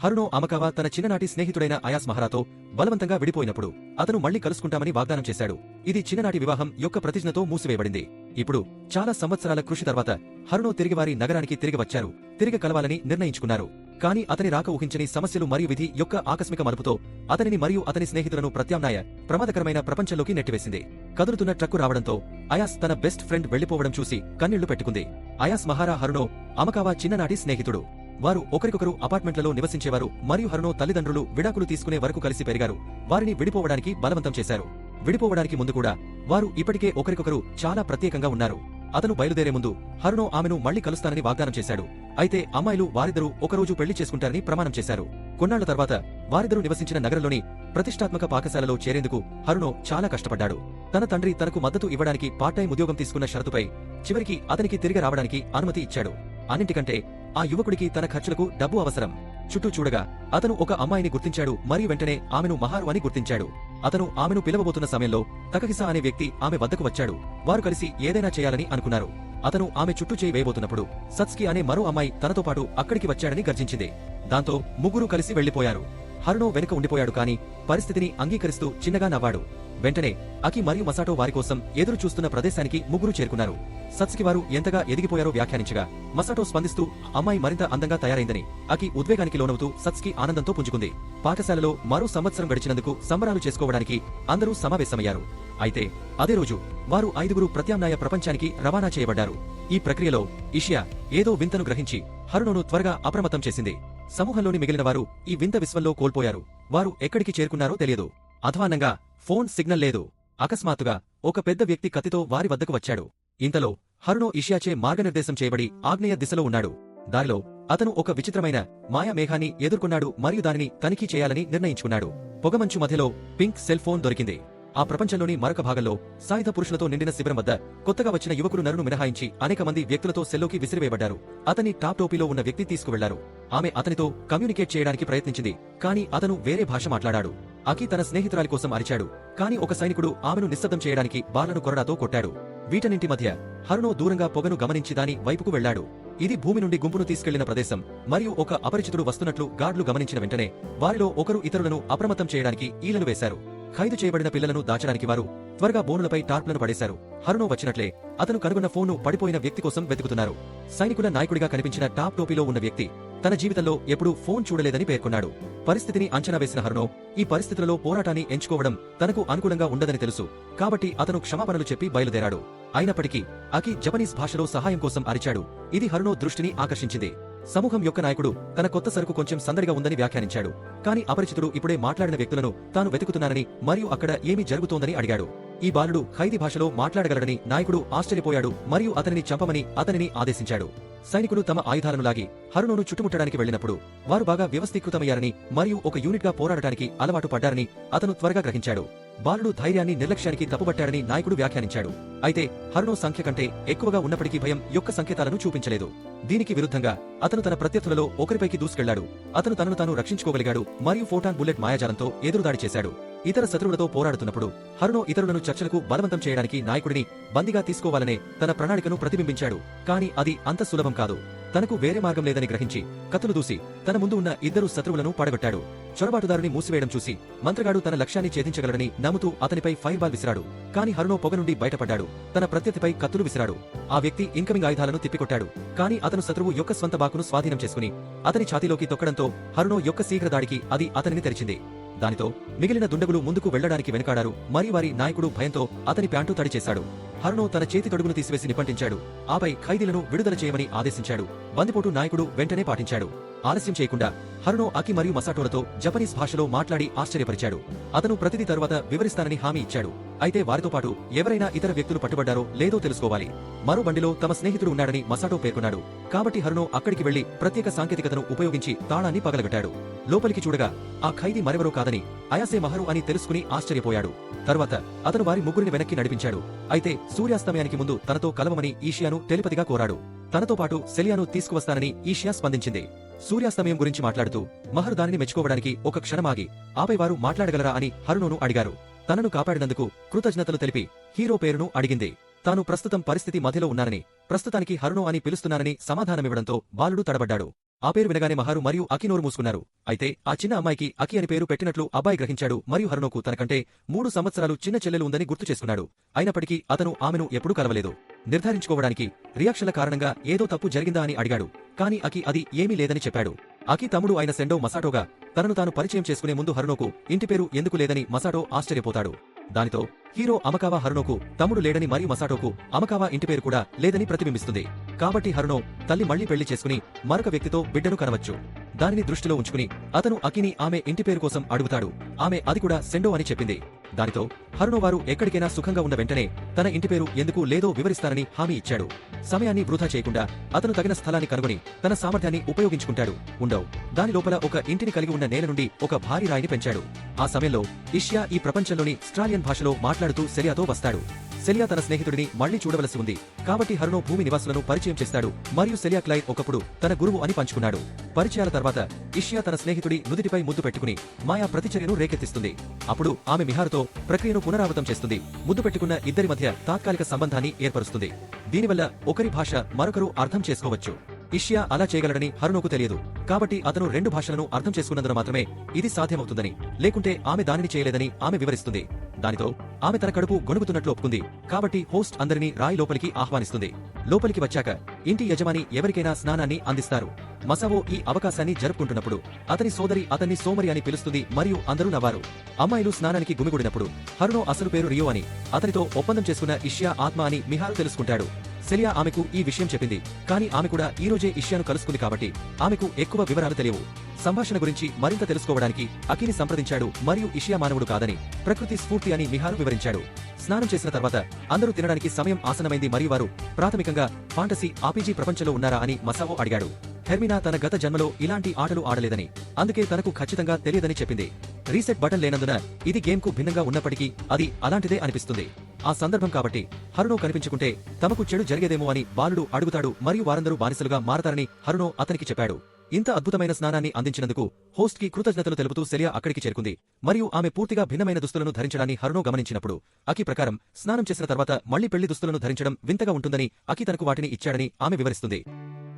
హరునో అమకావా తన చిన్ననాటి స్నేహితుడైన అయాస్ మహారాతో బలవంతంగా విడిపోయినప్పుడు అతను మళ్లీ కలుసుకుంటామని వాగ్దానం చేశాడు. ఇది చిన్ననాటి వివాహం యొక్క ప్రతిజ్ఞతో మూసివేయబడింది. ఇప్పుడు చాలా సంవత్సరాల కృషి తర్వాత హరునో తిరిగి వారి నగరానికి తిరిగి వచ్చారు. తిరిగి కలవాలని నిర్ణయించుకున్నారు. కానీ అతని రాక ఊహించని సమస్యలు మరియు విధి యొక్క ఆకస్మిక మలుపుతో అతనిని మరియు అతని స్నేహితులను ప్రత్యామ్నాయ ప్రమాదకరమైన ప్రపంచంలోకి నెట్టివేసింది. కదులుతున్న ట్రక్కు రావడంతో అయాస్ తన బెస్ట్ ఫ్రెండ్ వెళ్లిపోవడం చూసి కన్నీళ్లు పెట్టుకుంది. అయాస్ మహారా హరునో అమకావా చిన్ననాటి స్నేహితుడు. వారు ఒకరికొకరు అపార్ట్మెంట్లలో నివసించేవారు మరియు హరునో తల్లిదండ్రులు విడాకులు తీసుకునే వరకు కలిసి పెరిగారు. వారిని విడిపోవడానికి బలవంతం చేశారు. విడిపోవడానికి ముందు కూడా వారు ఇప్పటికే ఒకరికొకరు చాలా ప్రత్యేకంగా ఉన్నారు. అతను బయలుదేరే ముందు హరునో ఆమెను మళ్లీ కలుస్తానని వాగ్దానం చేశాడు. అయితే అమ్మాయిలు వారిద్దరూ ఒకరోజు పెళ్లి చేసుకుంటారని ప్రమాణం చేశారు. కొన్నాళ్ల తర్వాత వారిద్దరూ నివసించిన నగరంలోని ప్రతిష్టాత్మక పాఠశాలలో చేరేందుకు హరునో చాలా కష్టపడ్డాడు. తన తండ్రి తనకు మద్దతు ఇవ్వడానికి పార్ట్ టైం ఉద్యోగం తీసుకున్న షరతుపై చివరికి అతనికి తిరిగి రావడానికి అనుమతి ఇచ్చాడు. అన్నింటికంటే ఆ యువకుడికి తన ఖర్చులకు డబ్బు అవసరం. చుట్టూ చూడగా అతను ఒక అమ్మాయిని గుర్తించాడు మరియు వెంటనే ఆమెను మహారు అని గుర్తించాడు. అతను ఆమెను పిలవబోతున్న సమయంలో తకహిసా అనే వ్యక్తి ఆమె వద్దకు వచ్చాడు. వారు కలిసి ఏదైనా చేయాలని అనుకున్నారు. అతను ఆమె చుట్టూ చేయి వేయబోతున్నప్పుడు సత్సుకి అనే మరో అమ్మాయి తనతో పాటు అక్కడికి వచ్చాడని గర్జించింది. దాంతో ముగ్గురు కలిసి వెళ్లిపోయారు. హరునో వెనుక ఉండిపోయాడు కానీ పరిస్థితిని అంగీకరిస్తూ చిన్నగా నవ్వాడు. వెంటనే అకి మరియు మసాటో వారి కోసం ఎదురు చూస్తున్న ప్రదేశానికి ముగ్గురు చేరుకున్నారు. సత్సుకి వారు ఎంతగా ఎదిగిపోయారో వ్యాఖ్యానించగా మసాటో స్పందిస్తూ అమ్మాయి మరింత అందంగా తయారైందని అకి ఉద్వేగానికి లోనవుతూ సత్సుకి ఆనందంతో పుంజుకుంది. పాఠశాలలో మరో సంవత్సరం గడిచినందుకు సంబరాలు చేసుకోవడానికి అందరూ సమావేశమయ్యారు. అయితే అదే రోజు వారు 5గురు ప్రత్యామ్నాయ ప్రపంచానికి రవాణా చేయబడ్డారు. ఈ ప్రక్రియలో ఇషియా ఏదో వింతను గ్రహించి హరునోను త్వరగా అప్రమత్తం చేసింది. సమూహంలోని మిగిలిన వారు ఈ వింత విశ్వంలో కోల్పోయారు. వారు ఎక్కడికి చేరుకున్నారో తెలియదు. అధ్వాన్నంగా ఫోన్ సిగ్నల్ లేదు. అకస్మాత్తుగా ఒక పెద్ద వ్యక్తి కత్తితో వారి వద్దకు వచ్చాడు. ఇంతలో హరునో ఇషియాచే మార్గనిర్దేశం చేయబడి ఆగ్నేయ దిశలో ఉన్నాడు. దారిలో అతను ఒక విచిత్రమైన మాయా మేఘాన్ని ఎదుర్కొన్నాడు మరియు దానిని తనిఖీ చేయాలని నిర్ణయించుకున్నాడు. పొగమంచు మధ్యలో పింక్ సెల్ ఫోన్ దొరికింది. ఆ ప్రపంచంలోని మరొక భాగంలో సాయుధ పురుషులతో నిండిన శిబిరం వద్ద కొత్తగా వచ్చిన యువకుడు నరును మినహాయించి అనేక మంది వ్యక్తులతో సెల్లోకి విసిరివేయబడ్డారు. అతన్ని టాప్ టోపీలో ఉన్న వ్యక్తి తీసుకువెళ్లారు. ఆమె అతనితో కమ్యూనికేట్ చేయడానికి ప్రయత్నించింది కానీ అతను వేరే భాష మాట్లాడాడు. అకి తన స్నేహితురాలి కోసం అరిచాడు కానీ ఒక సైనికుడు ఆమెను నిశ్శబ్దం చేయడానికి బార్లను కొరడాతో కొట్టాడు. వీటన్నింటి మధ్య హరునో దూరంగా పొగను గమనించి దాని వైపుకు వెళ్లాడు. ఇది భూమి నుండి గుంపును తీసుకెళ్లిన ప్రదేశం మరియు ఒక అపరిచితుడు వస్తున్నట్లు గార్డులు గమనించిన వెంటనే వారిలో ఒకరు ఇతరులను అప్రమత్తం చేయడానికి ఈలలు వేశారు. ఖైదు చేయబడిన పిల్లలను దాచడానికి వారు త్వరగా బోనులపై టార్ప్లను పడేశారు. హరునో వచ్చినట్లే అతను కనుగొన్న ఫోన్ను పడిపోయిన వ్యక్తి కోసం వెతుకుతున్నారు. సైనికుల నాయకుడిగా కనిపించిన టాప్ టోపీలో ఉన్న వ్యక్తి తన జీవితంలో ఎప్పుడూ ఫోన్ చూడలేదని పేర్కొన్నాడు. పరిస్థితిని అంచనా వేసిన హరునో ఈ పరిస్థితులలో పోరాటాన్ని ఎంచుకోవడం తనకు అనుకూలంగా ఉండదని తెలుసు కాబట్టి అతను క్షమాపణలు చెప్పి బయలుదేరాడు. అయినప్పటికీ అకి జపనీస్ భాషలో సహాయం కోసం అరిచాడు. ఇది హరునో దృష్టిని ఆకర్షించింది. సమూహం యొక్క నాయకుడు తన కొత్త సరుకు కొంచెం సందడిగా ఉందని వ్యాఖ్యానించాడు. కానీ అపరిచితుడు ఇప్పుడే మాట్లాడిన వ్యక్తులను తాను వెతుకుతున్నానని మరియు అక్కడ ఏమి జరుగుతోందని అడిగాడు. ఈ బాలుడు ఖైదీ భాషలో మాట్లాడగలడని నాయకుడు ఆశ్చర్యపోయాడు మరియు అతనిని చంపమని అతనిని ఆదేశించాడు. సైనికులు తమ ఆయుధాలను లాగి హరునోను చుట్టుముట్టడానికి వెళ్లినప్పుడు వారు బాగా వ్యవస్థీకృతమయ్యారని మరియు ఒక యూనిట్గా పోరాడటానికి అలవాటు పడ్డారని అతను త్వరగా గ్రహించాడు. బాలుడు ధైర్యాన్ని నిర్లక్ష్యానికి తప్పుబట్టాడని నాయకుడు వ్యాఖ్యానించాడు. అయితే హరునో సంఖ్య కంటే ఎక్కువగా ఉన్నప్పటికీ భయం యొక్క సంకేతాలను చూపించలేదు. దీనికి విరుద్ధంగా అతను తన ప్రత్యర్థులలో ఒకరిపైకి దూసుకెళ్లాడు. అతను తనను తాను రక్షించుకోగలిగాడు మరియు ఫోటాన్ బుల్లెట్ మాయాజాలంతో ఎదురుదాడి చేశాడు. ఇతర శత్రువులతో పోరాడుతున్నప్పుడు హరునో ఇతరులను చర్చలకు బలవంతం చేయడానికి నాయకుడిని బందీగా తీసుకోవాలనే తన ప్రణాళికను ప్రతిబింబించాడు. కానీ అది అంత సులభం కాదు. తనకు వేరే మార్గం లేదని గ్రహించి కత్తులు దూసి తన ముందు ఉన్న ఇద్దరు శత్రువులను పడగొట్టాడు. చొరబాటుదారుని మూసివేయడం చూసి మంత్రగాడు తన లక్ష్యాన్ని ఛేదించగలడని నమ్ముతూ అతనిపై ఫైర్ బాల్ విసిరాడు. కానీ హరునో పొగ నుండి బయటపడ్డాడు. తన ప్రత్యర్థిపై కత్తులు విసిరాడు. ఆ వ్యక్తి ఇన్కమింగ్ ఆయుధాలను తిప్పికొట్టాడు. కానీ అతను శత్రువు యొక్క స్వంత బాకును స్వాధీనం చేసుకుని అతని ఛాతీలోకి తొక్కడంతో హరునో యొక్క శీఘ్ర దాడికి అది అతనిని తెరిచింది. దానితో మిగిలిన దుండగులు ముందుకు వెళ్లడానికి వెనకాడారు మరియు వారి నాయకుడు భయంతో అతని ప్యాంటు తడి చేశాడు. హరునో తన చేతి తొడుగును తీసివేసి నిప్పంటించాడు. ఆపై ఖైదీలను విడుదల చేయమని ఆదేశించాడు. బందిపోటు నాయకుడు వెంటనే పాటించాడు. ఆలస్యం చేయకుండా హరునో అకి మరియు మసాటోలతో జపనీస్ భాషలో మాట్లాడి ఆశ్చర్యపరిచాడు. అతను ప్రతిదీ తరువాత వివరిస్తానని హామీ ఇచ్చాడు. అయితే వారితో పాటు ఎవరైనా ఇతర వ్యక్తులు పట్టుబడ్డారో లేదో తెలుసుకోవాలి. మరో బండిలో తమ స్నేహితుడు ఉన్నాడని మసాటో పేర్కొన్నాడు. కాబట్టి హరునో అక్కడికి వెళ్లి ప్రత్యేక సాంకేతికతను ఉపయోగించి తాళాన్ని పగలగొట్టాడు. లోపలికి చూడగా ఆ ఖైదీ మరెవరో కాదని అయాసే మహరు అని తెలుసుకుని ఆశ్చర్యపోయాడు. తరువాత అతను వారి ముగ్గురిని వెనక్కి నడిపించాడు. అయితే సూర్యాస్తమయానికి ముందు తనతో కలవమని ఈషియాను టెలిపతిగా కోరాడు. తనతో పాటు సెలియాను తీసుకువస్తానని ఈషియా స్పందించింది. సూర్యాస్తమయం గురించి మాట్లాడుతూ మహరు దానిని మెచ్చుకోవడానికి ఒక క్షణమాగి ఆపై వారు మాట్లాడగలరా అని హరునోను అడిగారు. తనను కాపాడినందుకు కృతజ్ఞతలు తెలిపి హీరో పేరును అడిగింది. తాను ప్రస్తుతం పరిస్థితి మధ్యలో ఉన్నానని, ప్రస్తుతానికి హరునో అని పిలుస్తున్నానని సమాధానమివ్వడంతో బాలుడు తడబడ్డాడు. ఆ పేరు వినగానే మహారు మరియు అకి నోరు మూసుకున్నారు. అయితే ఆ చిన్న అమ్మాయికి అకి అని పేరు పెట్టినట్లు అబ్బాయి గ్రహించాడు మరియు హరునోకు తనకంటే 3 సంవత్సరాలు చిన్న చెల్లెలు ఉందని గుర్తు చేసుకున్నాడు. అయినప్పటికీ అతను ఆమెను ఎప్పుడూ కలవలేదు. నిర్ధారించుకోవడానికి రియాక్షన్ల కారణంగా ఏదో తప్పు జరిగిందా అని అడిగాడు. కాని అకి అది ఏమీ లేదని చెప్పాడు. అకి తమ్ముడు అయిన సెండో మసాటోగా తనను తాను పరిచయం చేసుకునే ముందు హరునోకు ఇంటి పేరు ఎందుకు లేదని మసాటో ఆశ్చర్యపోతాడు. దానితో హీరో అమకావా హరునోకు తమ్ముడు లేడని మరియు మసాటోకు అమకావా ఇంటి పేరు కూడా లేదని ప్రతిబింబిస్తుంది. కాబట్టి హరునో తల్లి మళ్లీ పెళ్లి చేసుకుని మరొక వ్యక్తితో బిడ్డను కనవచ్చు. దానిని దృష్టిలో ఉంచుకుని అతను అకిని ఆమె ఇంటి పేరు కోసం అడుగుతాడు. ఆమె అది కూడా సెండో అని చెప్పింది. దానితో హరునో వారు ఎక్కడికైనా సుఖంగా ఉన్న వెంటనే తన ఇంటి పేరు ఎందుకు లేదో వివరిస్తారని హామీ ఇచ్చాడు. సమయాన్ని వృధా చేయకుండా అతను తగిన స్థలాన్ని కనుగొని తన సామర్థ్యాన్ని ఉపయోగించుకుంటాడు. ఉండవు దాని లోపల ఒక ఇంటిని కలిగి ఉన్న నేల నుండి ఒక భారీ రాయిని పెంచాడు. ఆ సమయంలో ఇషియా ఈ ప్రపంచంలోని స్ట్రాలియన్ భాషలో మాట్లాడుతూ సెలియాతో వస్తాడు. సెలియా తన స్నేహితుడిని మళ్లీ చూడవలసి ఉంది. కాబట్టి హరునో భూమి నివాసులను పరిచయం చేస్తాడు మరియు సెలియా క్లైర్ ఒకప్పుడు తన గురువు అని పంచుకున్నాడు. పరిచయాల తర్వాత ఇషియా తన స్నేహితుడి నుదిటిపై ముద్దు పెట్టుకుని మాయా ప్రతిచర్యను రేకెత్తిస్తుంది. అప్పుడు ఆమె మిహారుతో ప్రక్రియను పునరావృతం చేస్తుంది. ముద్దు పెట్టుకున్న ఇద్దరి మధ్య తాత్కాలిక సంబంధాన్ని ఏర్పరుస్తుంది. దీనివల్ల ఒకరి భాష మరొకరు అర్థం చేసుకోవచ్చు. ఇషియా అలా చేయగలడని హరునోకు తెలియదు. కాబట్టి అతను 2 భాషలను అర్థం చేసుకున్నందున మాత్రమే ఇది సాధ్యమవుతుందని, లేకుంటే ఆమె దానిని చేయలేదని ఆమె వివరిస్తుంది. దానితో ఆమె తన కడుపు గొణుగుతున్నట్లు ఒప్పుకుంది. కాబట్టి హోస్ట్ అందరినీ రాయి లోపలికి ఆహ్వానిస్తుంది. లోపలికి వచ్చాక ఇంటి యజమాని ఎవరికైనా స్నానాన్ని అందిస్తారు. మసావో ఈ అవకాశాన్ని జరుపుకుంటున్నప్పుడు అతని సోదరి అతన్ని సోమరి అని పిలుస్తుంది మరియు అందరూ నవ్వారు. అమ్మాయిలు స్నానానికి గుమిగూడినప్పుడు హరునో అసలు పేరు రియో అని, అతనితో ఒప్పందం చేసుకున్న ఇషియా ఆత్మ అని మిహారు తెలుసుకుంటాడు. సెలియా ఆమెకు ఈ విషయం చెప్పింది. కానీ ఆమె కూడా ఈ రోజే ఇషియాను కలుసుకుంది కాబట్టి ఆమెకు ఎక్కువ వివరాలు తెలియవు. సంభాషణ గురించి మరింత తెలుసుకోవడానికి అకిని సంప్రదించాడు మరియు ఇషియా మానవుడు కాదని, ప్రకృతి స్ఫూర్తి అని మిహారు వివరించాడు. స్నానం చేసిన తర్వాత అందరూ తినడానికి సమయం ఆసనమైంది మరియు వారు ప్రాథమికంగా ఫాంటసీ ఆర్పీజీ ప్రపంచంలో ఉన్నారా అని మసావో అడిగాడు. హెర్మినా తన గత జన్మలో ఇలాంటి ఆటలు ఆడలేదని, అందుకే తనకు ఖచ్చితంగా తెలియదని చెప్పింది. రీసెట్ బటన్ లేనందున ఇది గేమ్కు భిన్నంగా ఉన్నప్పటికీ అది అలాంటిదే అనిపిస్తుంది. ఆ సందర్భం కాబట్టి హరునో కనిపించుకుంటే తమకు చెడు జరిగేదేమో అని బాలుడు అడుగుతాడు మరియు వారందరూ బానిసలుగా మారతారని హరునో అతనికి చెప్పాడు. ఇంత అద్భుతమైన స్నానాన్ని అందించినందుకు హోస్ట్ కి కృతజ్ఞతలు తెలుపుతూ సెలియా అక్కడికి చేరుకుంది మరియు ఆమె పూర్తిగా భిన్నమైన దుస్తులను ధరించడాన్ని హరునో గమనించినప్పుడు అకి ప్రకారం స్నానం చేసిన తర్వాత మళ్లీ పెళ్లి దుస్తులను ధరించడం వింతగా ఉంటుందని అకి తనకు వాటిని ఇచ్చాడని ఆమె వివరిస్తుంది.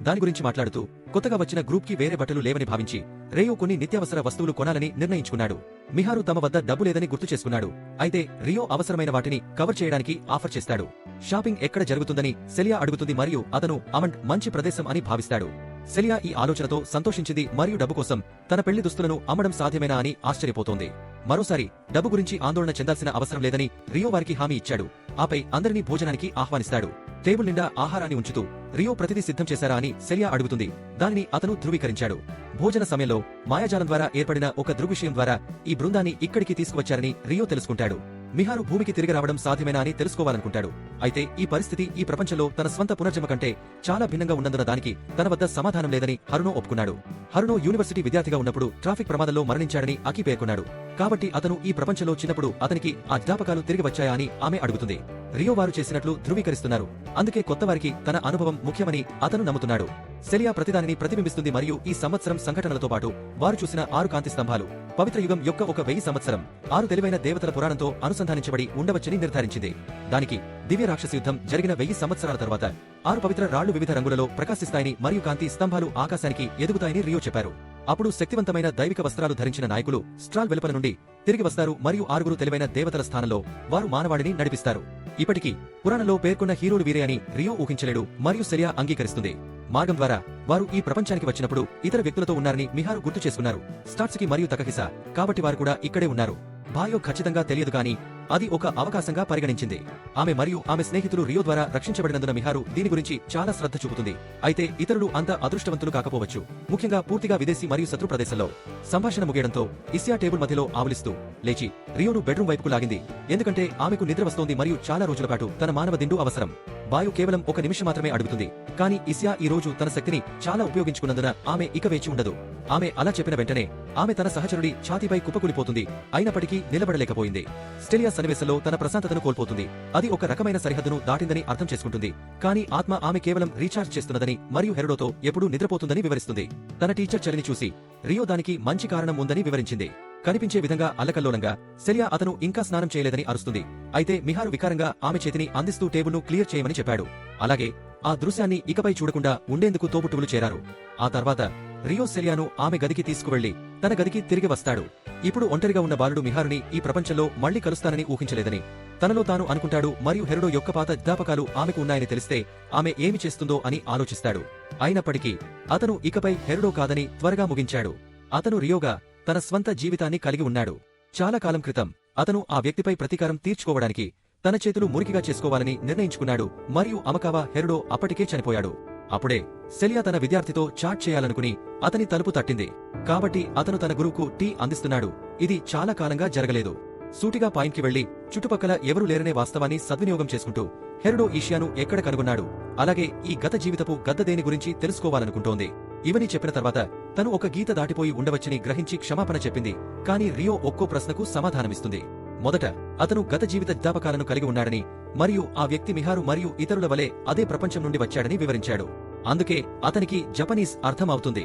దాని గురించి మాట్లాడుతూ కొత్తగా వచ్చిన గ్రూప్ కి వేరే బట్టలు లేవని భావించి రేయో కొన్ని నిత్యావసర వస్తువులు కొనాలని నిర్ణయించుకున్నాడు. మిహారు తమ వద్ద డబ్బు లేదని గుర్తు చేసుకున్నాడు. అయితే రియో అవసరమైన వాటిని కవర్ చేయడానికి ఆఫర్ చేస్తాడు. షాపింగ్ ఎక్కడ జరుగుతుందని సెలియా అడుగుతుంది మరియు అతను అమండ్ మంచి ప్రదేశం అని భావిస్తాడు. సెలియా ఈ ఆలోచనతో సంతోషించింది మరియు డబ్బు కోసం తన పెళ్లి దుస్తులను అమ్మడం సాధ్యమేనా అని ఆశ్చర్యపోతోంది. మరోసారి డబ్బు గురించి ఆందోళన చెందాల్సిన అవసరం లేదని రియో వారికి హామీ ఇచ్చాడు. ఆపై అందరినీ భోజనానికి ఆహ్వానిస్తాడు. టేబుల్ నిండా ఆహారాన్ని ఉంచుతూ రియో ప్రతిదీ సిద్ధం చేశారా అని సెలియా అడుగుతుంది. దానిని అతను ధృవీకరించాడు. భోజన సమయంలో మాయాజాలం ద్వారా ఏర్పడిన ఒక దృగ్విషయం ద్వారా ఈ బృందాన్ని ఇక్కడికి తీసుకువచ్చారని రియో తెలుసుకుంటాడు. మిహారు భూమికి తిరిగి రావడం సాధ్యమేనా అని తెలుసుకోవాలనుకుంటాడు. అయితే ఈ పరిస్థితి ఈ ప్రపంచంలో తన స్వంత పునర్జన్మ కంటే చాలా భిన్నంగా ఉన్నందున దానికి తన వద్ద సమాధానం లేదని హరునో ఒప్పుకున్నాడు. హరునో యూనివర్సిటీ విద్యార్థిగా ఉన్నప్పుడు ట్రాఫిక్ ప్రమాదంలో మరణించాడని అకి పేర్కొన్నాడు. కాబట్టి అతను ఈ ప్రపంచంలో చిన్నప్పుడు అతనికి ఆ జ్ఞాపకాలు తిరిగి వచ్చాయా అని ఆమె అడుగుతుంది. రియో వారు చేసినట్లు ధృవీకరిస్తున్నారు. అందుకే కొత్తవారికి తన అనుభవం ముఖ్యమని అతను నమ్ముతున్నాడు. సెలియా ప్రతిదానిని ప్రతిబింబిస్తుంది మరియు ఈ సంవత్సరం సంఘటనలతో పాటు వారు చూసిన 6 కాంతి స్తంభాలు పవిత్ర యుగం యొక్క 1000 సంవత్సరం 6 తెలివైన దేవతల పురాణంతో అనుసంధానించబడి ఉండవచ్చని నిర్ధారించింది. దానికి దివ్య రాక్షస యుద్ధం జరిగిన 1000 సంవత్సరాల తర్వాత 6 పవిత్ర రాళ్లు వివిధ రంగులలో ప్రకాశిస్తాయని మరియు కాంతి స్తంభాలు ఆకాశానికి ఎదుగుతాయని రియో చెప్పారు. అప్పుడు శక్తివంతమైన దైవిక వస్త్రాలు ధరించిన నాయకులు స్ట్రాల్ వెలుపల నుండి తిరిగి వస్తారు మరియు 6 తెలివైన దేవతల స్థానంలో వారు మానవాళిని నడిపిస్తారు. ఇప్పటికీ పురాణంలో పేర్కొన్న హీరోలు వీరే అని రియో ఊహించలేడు మరియు సెలియా అంగీకరిస్తుంది. మార్గం ద్వారా వారు ఈ ప్రపంచానికి వచ్చినప్పుడు ఇతర వ్యక్తులతో ఉన్నారని మిహారు గుర్తు చేసుకున్నారు. స్టాట్స్కి మరియు తకహిసా కాబట్టి వారు కూడా ఇక్కడే ఉన్నారు. బాయో ఖచ్చితంగా తెలియదు కానీ అది ఒక అవకాశంగా పరిగణించింది. ఆమె మరియు ఆమె స్నేహితులు రియో ద్వారా రక్షించబడినందున మిహారు దీని గురించి చాలా శ్రద్ధ చూపుతుంది. అయితే ఇతరులు అంత అదృష్టవంతులు కాకపోవచ్చు, ముఖ్యంగా పూర్తిగా విదేశీ మరియు శత్రు ప్రదేశంలో. సంభాషణ ముగియడంతో ఇస్యా టేబుల్ మధ్యలో ఆవులిస్తూ లేచి రియోను బెడ్రూమ్ వైపుకు లాగింది. ఎందుకంటే ఆమెకు నిద్ర వస్తోంది మరియు చాలా రోజుల పాటు తన మానవ దిండు అవసరం. బాయో కేవలం 1 నిమిషం మాత్రమే అడుగుతుంది. కానీ ఇస్యా ఈ రోజు తన శక్తిని చాలా ఉపయోగించుకున్నందున ఆమె ఇక వేచి ఉండదు. ఆమె అలా చెప్పిన వెంటనే ఆమె తన సహచరుడి ఛాతీపై కుప్పకూలిపోతుంది. అయినప్పటికీ నిలబడలేకపోయింది. స్టెలియా సన్నివేశంలో తన ప్రశాంతతను కోల్పోతుంది. అది ఒక రకమైన సరిహద్దును దాటిందని అర్థం చేసుకుంటుంది. కానీ ఆత్మ ఆమె కేవలం రీఛార్జ్ చేస్తున్నదని మరియు హెరోడోతో ఎప్పుడూ నిద్రపోతుందని వివరిస్తుంది. తన టీచర్ చలిని చూసి రియో దానికి మంచి కారణం ఉందని వివరించింది. కనిపించే విధంగా అల్లకల్లోలంగా సెలియా అతను ఇంకా స్నానం చేయలేదని అరుస్తుంది. అయితే మిహారు వికారంగా ఆమె చేతిని అందిస్తూ టేబుల్ను క్లియర్ చేయమని చెప్పాడు. అలాగే ఆ దృశ్యాన్ని ఇకపై చూడకుండా ఉండేందుకు తోబుట్టువులు చేరారు. ఆ తర్వాత రియో సెలియాను ఆమె గదికి తీసుకువెళ్లి తన గదికి తిరిగి వస్తాడు. ఇప్పుడు ఒంటరిగా ఉన్న బాలుడు మిహారుని ఈ ప్రపంచంలో మళ్లీ కలుస్తానని ఊహించలేదని తనలో తాను అనుకుంటాడు. మరియు హెరుడో యొక్క పాత జ్ఞాపకాలు ఆమెకు ఉన్నాయని తెలిస్తే ఆమె ఏమి చేస్తుందో అని ఆలోచిస్తాడు. అయినప్పటికీ అతను ఇకపై హెరుడో కాదని త్వరగా ముగించాడు. అతను రియోగా తన స్వంత జీవితాన్ని కలిగి ఉన్నాడు. చాలా కాలం క్రితం అతను ఆ వ్యక్తిపై ప్రతీకారం తీర్చుకోవడానికి తన చేతులు మురికిగా చేసుకోవాలని నిర్ణయించుకున్నాడు. మరియు అమకావా హెరుడో అప్పటికే చనిపోయాడు. అప్పుడే సెలియా తన విద్యార్థితో చాట్ చేయాలనుకుని అతని తలుపు తట్టింది. కాబట్టి అతను తన గురువుకు టీ అందిస్తున్నాడు. ఇది చాలా కాలంగా జరగలేదు. సూటిగా పాయింట్కి వెళ్లి చుట్టుపక్కల ఎవరూ లేరనే వాస్తవాన్ని సద్వినియోగం చేసుకుంటూ హెరుడో ఈషియాను ఎక్కడ కనుగొన్నాడు, అలాగే ఈ గత జీవితపు గద్ద దేని గురించి తెలుసుకోవాలనుకుంటోంది. ఇవని చెప్పిన తర్వాత తను ఒక గీత దాటిపోయి ఉండవచ్చని గ్రహించి క్షమాపణ చెప్పింది. కాని రియో ఒక్కో ప్రశ్నకు సమాధానమిస్తుంది. మొదట అతను గత జీవిత జ్ఞాపకాలను కలిగి ఉన్నాడని మరియు ఆ వ్యక్తి మిహారు మరియు ఇతరుల వలె అదే ప్రపంచం నుండి వచ్చాడని వివరించాడు. అందుకే అతనికి జపనీస్ అర్థం అవుతుంది.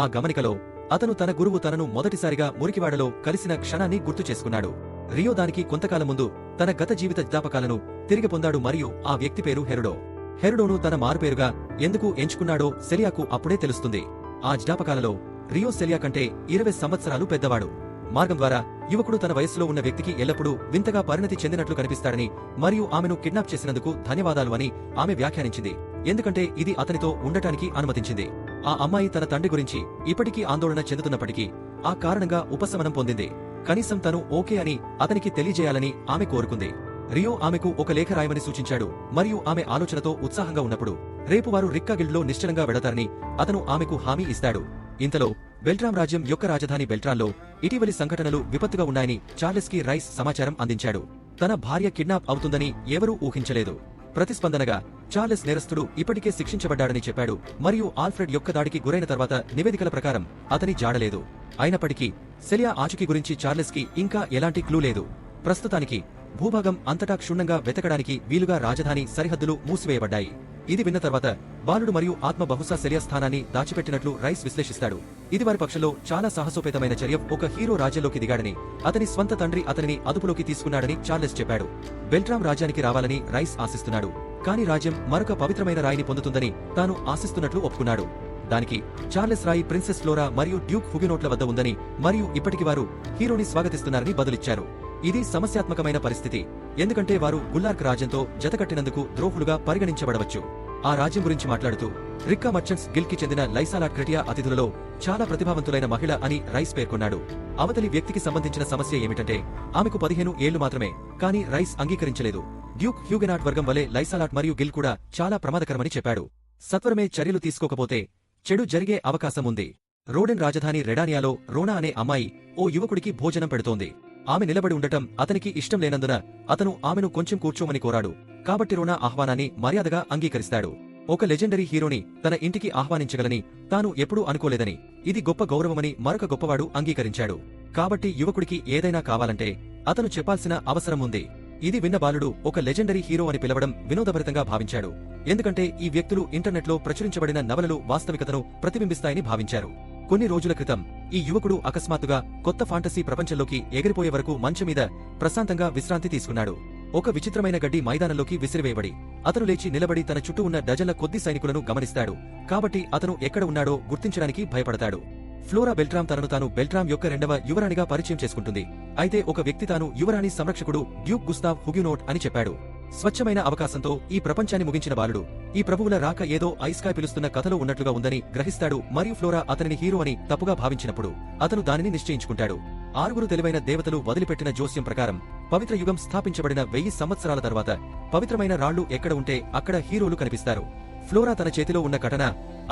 ఆ గమనికలో అతను తన గురువు తనను మొదటిసారిగా మురికివాడలో కలిసిన క్షణాన్ని గుర్తు చేసుకున్నాడు. రియో దానికి కొంతకాలం ముందు తన గత జీవిత జ్ఞాపకాలను తిరిగి పొందాడు మరియు ఆ వ్యక్తి పేరు హెరుడో. హెరుడోను తన మారుపేరుగా ఎందుకు ఎంచుకున్నాడో సెలియాకు అప్పుడే తెలుస్తుంది. ఆ జ్ఞాపకాలలో రియో సెలియా కంటే 20 సంవత్సరాలు పెద్దవాడు. మార్గం ద్వారా యువకుడు తన వయస్సులో ఉన్న వ్యక్తికి ఎల్లప్పుడూ వింతగా పరిణతి చెందినట్లు కనిపిస్తాడని మరియు ఆమెను కిడ్నాప్ చేసినందుకు ధన్యవాదాలు అని ఆమె వ్యాఖ్యానించింది. ఎందుకంటే ఇది అతనితో ఉండటానికి అనుమతించింది. ఆ అమ్మాయి తన తండ్రి గురించి ఇప్పటికీ ఆందోళన చెందుతున్నప్పటికీ ఆ కారణంగా ఉపశమనం పొందింది. కనీసం తను ఓకే అని అతనికి తెలియజేయాలని ఆమె కోరుకుంది. రియో ఆమెకు ఒక లేఖ రాయమని సూచించాడు మరియు ఆమె ఆలోచనతో ఉత్సాహంగా ఉన్నప్పుడు రేపు వారు రిక్కా గిల్డ్లో నిశ్చలంగా వెడతారని అతను ఆమెకు హామీ ఇస్తాడు. ఇంతలో బెల్ట్రామ్ రాజ్యం యొక్క రాజధాని బెల్ట్రాన్లో ఇటీవలి సంఘటనలు విపత్తుగా ఉన్నాయని చార్లెస్ కి రైస్ సమాచారం అందించాడు. తన భార్య కిడ్నాప్ అవుతుందని ఎవరూ ఊహించలేదు. ప్రతిస్పందనగా చార్లెస్ నేరస్తుడు ఇప్పటికే శిక్షించబడ్డాడని చెప్పాడు మరియు ఆల్ఫ్రెడ్ యొక్క దాడికి గురైన తర్వాత నివేదికల ప్రకారం అతని జాడలేదు. అయినప్పటికీ సెలియా ఆచూకీ గురించి చార్లెస్ కి ఇంకా ఎలాంటి క్లూ లేదు. ప్రస్తుతానికి భూభాగం అంతటా క్షుణ్ణంగా వెతకడానికి వీలుగా రాజధాని సరిహద్దులు మూసివేయబడ్డాయి. ఇది విన్న తర్వాత బాలుడు మరియు ఆత్మ బహుశా సెలియా స్థానాన్ని దాచిపెట్టినట్లు రైస్ విశ్లేషిస్తాడు. ఇది వారి పక్షంలో చాలా సాహసోపేతమైన చర్య. ఒక హీరో రాజ్యంలోకి దిగాడని, అతని స్వంత తండ్రి అతనిని అదుపులోకి తీసుకున్నాడని చార్లెస్ చెప్పాడు. బెల్ట్రామ్ రాజ్యానికి రావాలని రైస్ ఆశిస్తున్నాడు. కాని రాజ్యం మరొక పవిత్రమైన రాయిని పొందుతుందని తాను ఆశిస్తున్నట్లు ఒప్పుకున్నాడు. దానికి చార్లెస్ రాయి ప్రిన్సెస్ ఫ్లోరా మరియు డ్యూక్ హుగినోట్ల వద్ద ఉందని మరియు ఇప్పటికి వారు హీరోని స్వాగతిస్తున్నారని బదులిచ్చారు. ఇది సమస్యాత్మకమైన పరిస్థితి, ఎందుకంటే వారు గుల్లార్క్ రాజ్యంతో జతకట్టినందుకు ద్రోహులుగా పరిగణించబడవచ్చు. ఆ రాజ్యం గురించి మాట్లాడుతూ రిక్కా మర్చెంట్స్ గిల్డ్ కి చెందిన లైసాలాట్ క్రెటియా అతిథులలో చాలా ప్రతిభావంతులైన మహిళ అని రైస్ పేర్కొన్నాడు. అవతలి వ్యక్తికి సంబంధించిన సమస్య ఏమిటంటే ఆమెకు 15 ఏళ్లు మాత్రమే. కానీ రైస్ అంగీకరించలేదు. డ్యూక్ హ్యూగెనాట్ వర్గం వలె లైసాలాట్ మరియు గిల్ కూడా చాలా ప్రమాదకరమని చెప్పాడు. సత్వరమే చర్యలు తీసుకోకపోతే చెడు జరిగే అవకాశం ఉంది. రోడెన్ రాజధాని రెడానియాలో రోనా అనే అమ్మాయి ఓ యువకుడికి భోజనం పెడుతోంది. ఆమె నిలబడి ఉండటం అతనికి ఇష్టం లేనందున అతను ఆమెను కొంచెం కూర్చోమని కోరాడు. కాబట్టి రోనా ఆహ్వానాన్ని మర్యాదగా అంగీకరిస్తాడు. ఒక లెజెండరీ హీరోని తన ఇంటికి ఆహ్వానించగలని తాను ఎప్పుడూ అనుకోలేదని, ఇది గొప్ప గౌరవమని మరొక గొప్పవాడు అంగీకరించాడు. కాబట్టి యువకుడికి ఏదైనా కావాలంటే అతను చెప్పాల్సిన అవసరం ఉంది. ఇది విన్న బాలుడు ఒక లెజెండరీ హీరో అని పిలవడం వినోదభరితంగా భావించాడు. ఎందుకంటే ఈ వ్యక్తులు ఇంటర్నెట్లో ప్రచురించబడిన నవలలు వాస్తవికతను ప్రతిబింబిస్తాయని భావించారు. కొన్ని రోజుల క్రితం ఈ యువకుడు అకస్మాత్తుగా కొత్త ఫాంటసీ ప్రపంచంలోకి ఎగిరిపోయే వరకు మంచం మీద ప్రశాంతంగా విశ్రాంతి తీసుకున్నాడు. ఒక విచిత్రమైన గడ్డి మైదానంలోకి విసిరివేయబడి అతను లేచి నిలబడి తన చుట్టూ ఉన్న డజన్ల కొద్ది సైనికులను గమనిస్తాడు. కాబట్టి అతను ఎక్కడ ఉన్నాడో గుర్తించడానికి భయపడతాడు. ఫ్లోరా బెల్ట్రామ్ తనను తాను బెల్ట్రామ్ యొక్క 2వ యువరాణిగా పరిచయం చేసుకుంటుంది. అయితే ఒక వ్యక్తి తాను యువరాణి సంరక్షకుడు డ్యూక్ గుస్తావ్ హుగినోట్ అని చెప్పాడు. స్వచ్ఛమైన అవకాశంతో ఈ ప్రపంచాన్ని ముగించిన బాలుడు ఈ ప్రభువుల రాక ఏదో ఐస్కాయ్ పిలుస్తున్న కథలో ఉన్నట్లుగా ఉందని గ్రహిస్తాడు మరియు ఫ్లోరా అతనిని హీరో అని తప్పుగా భావించినప్పుడు అతను దానిని నిశ్చయించుకుంటాడు. 6 తెలివైన దేవతలు వదిలిపెట్టిన జోస్యం ప్రకారం పవిత్ర యుగం స్థాపించబడిన 1000 సంవత్సరాల తర్వాత పవిత్రమైన రాళ్లు ఎక్కడ ఉంటే అక్కడ హీరోలు కనిపిస్తారు. ఫ్లోరా తన చేతిలో ఉన్న కటన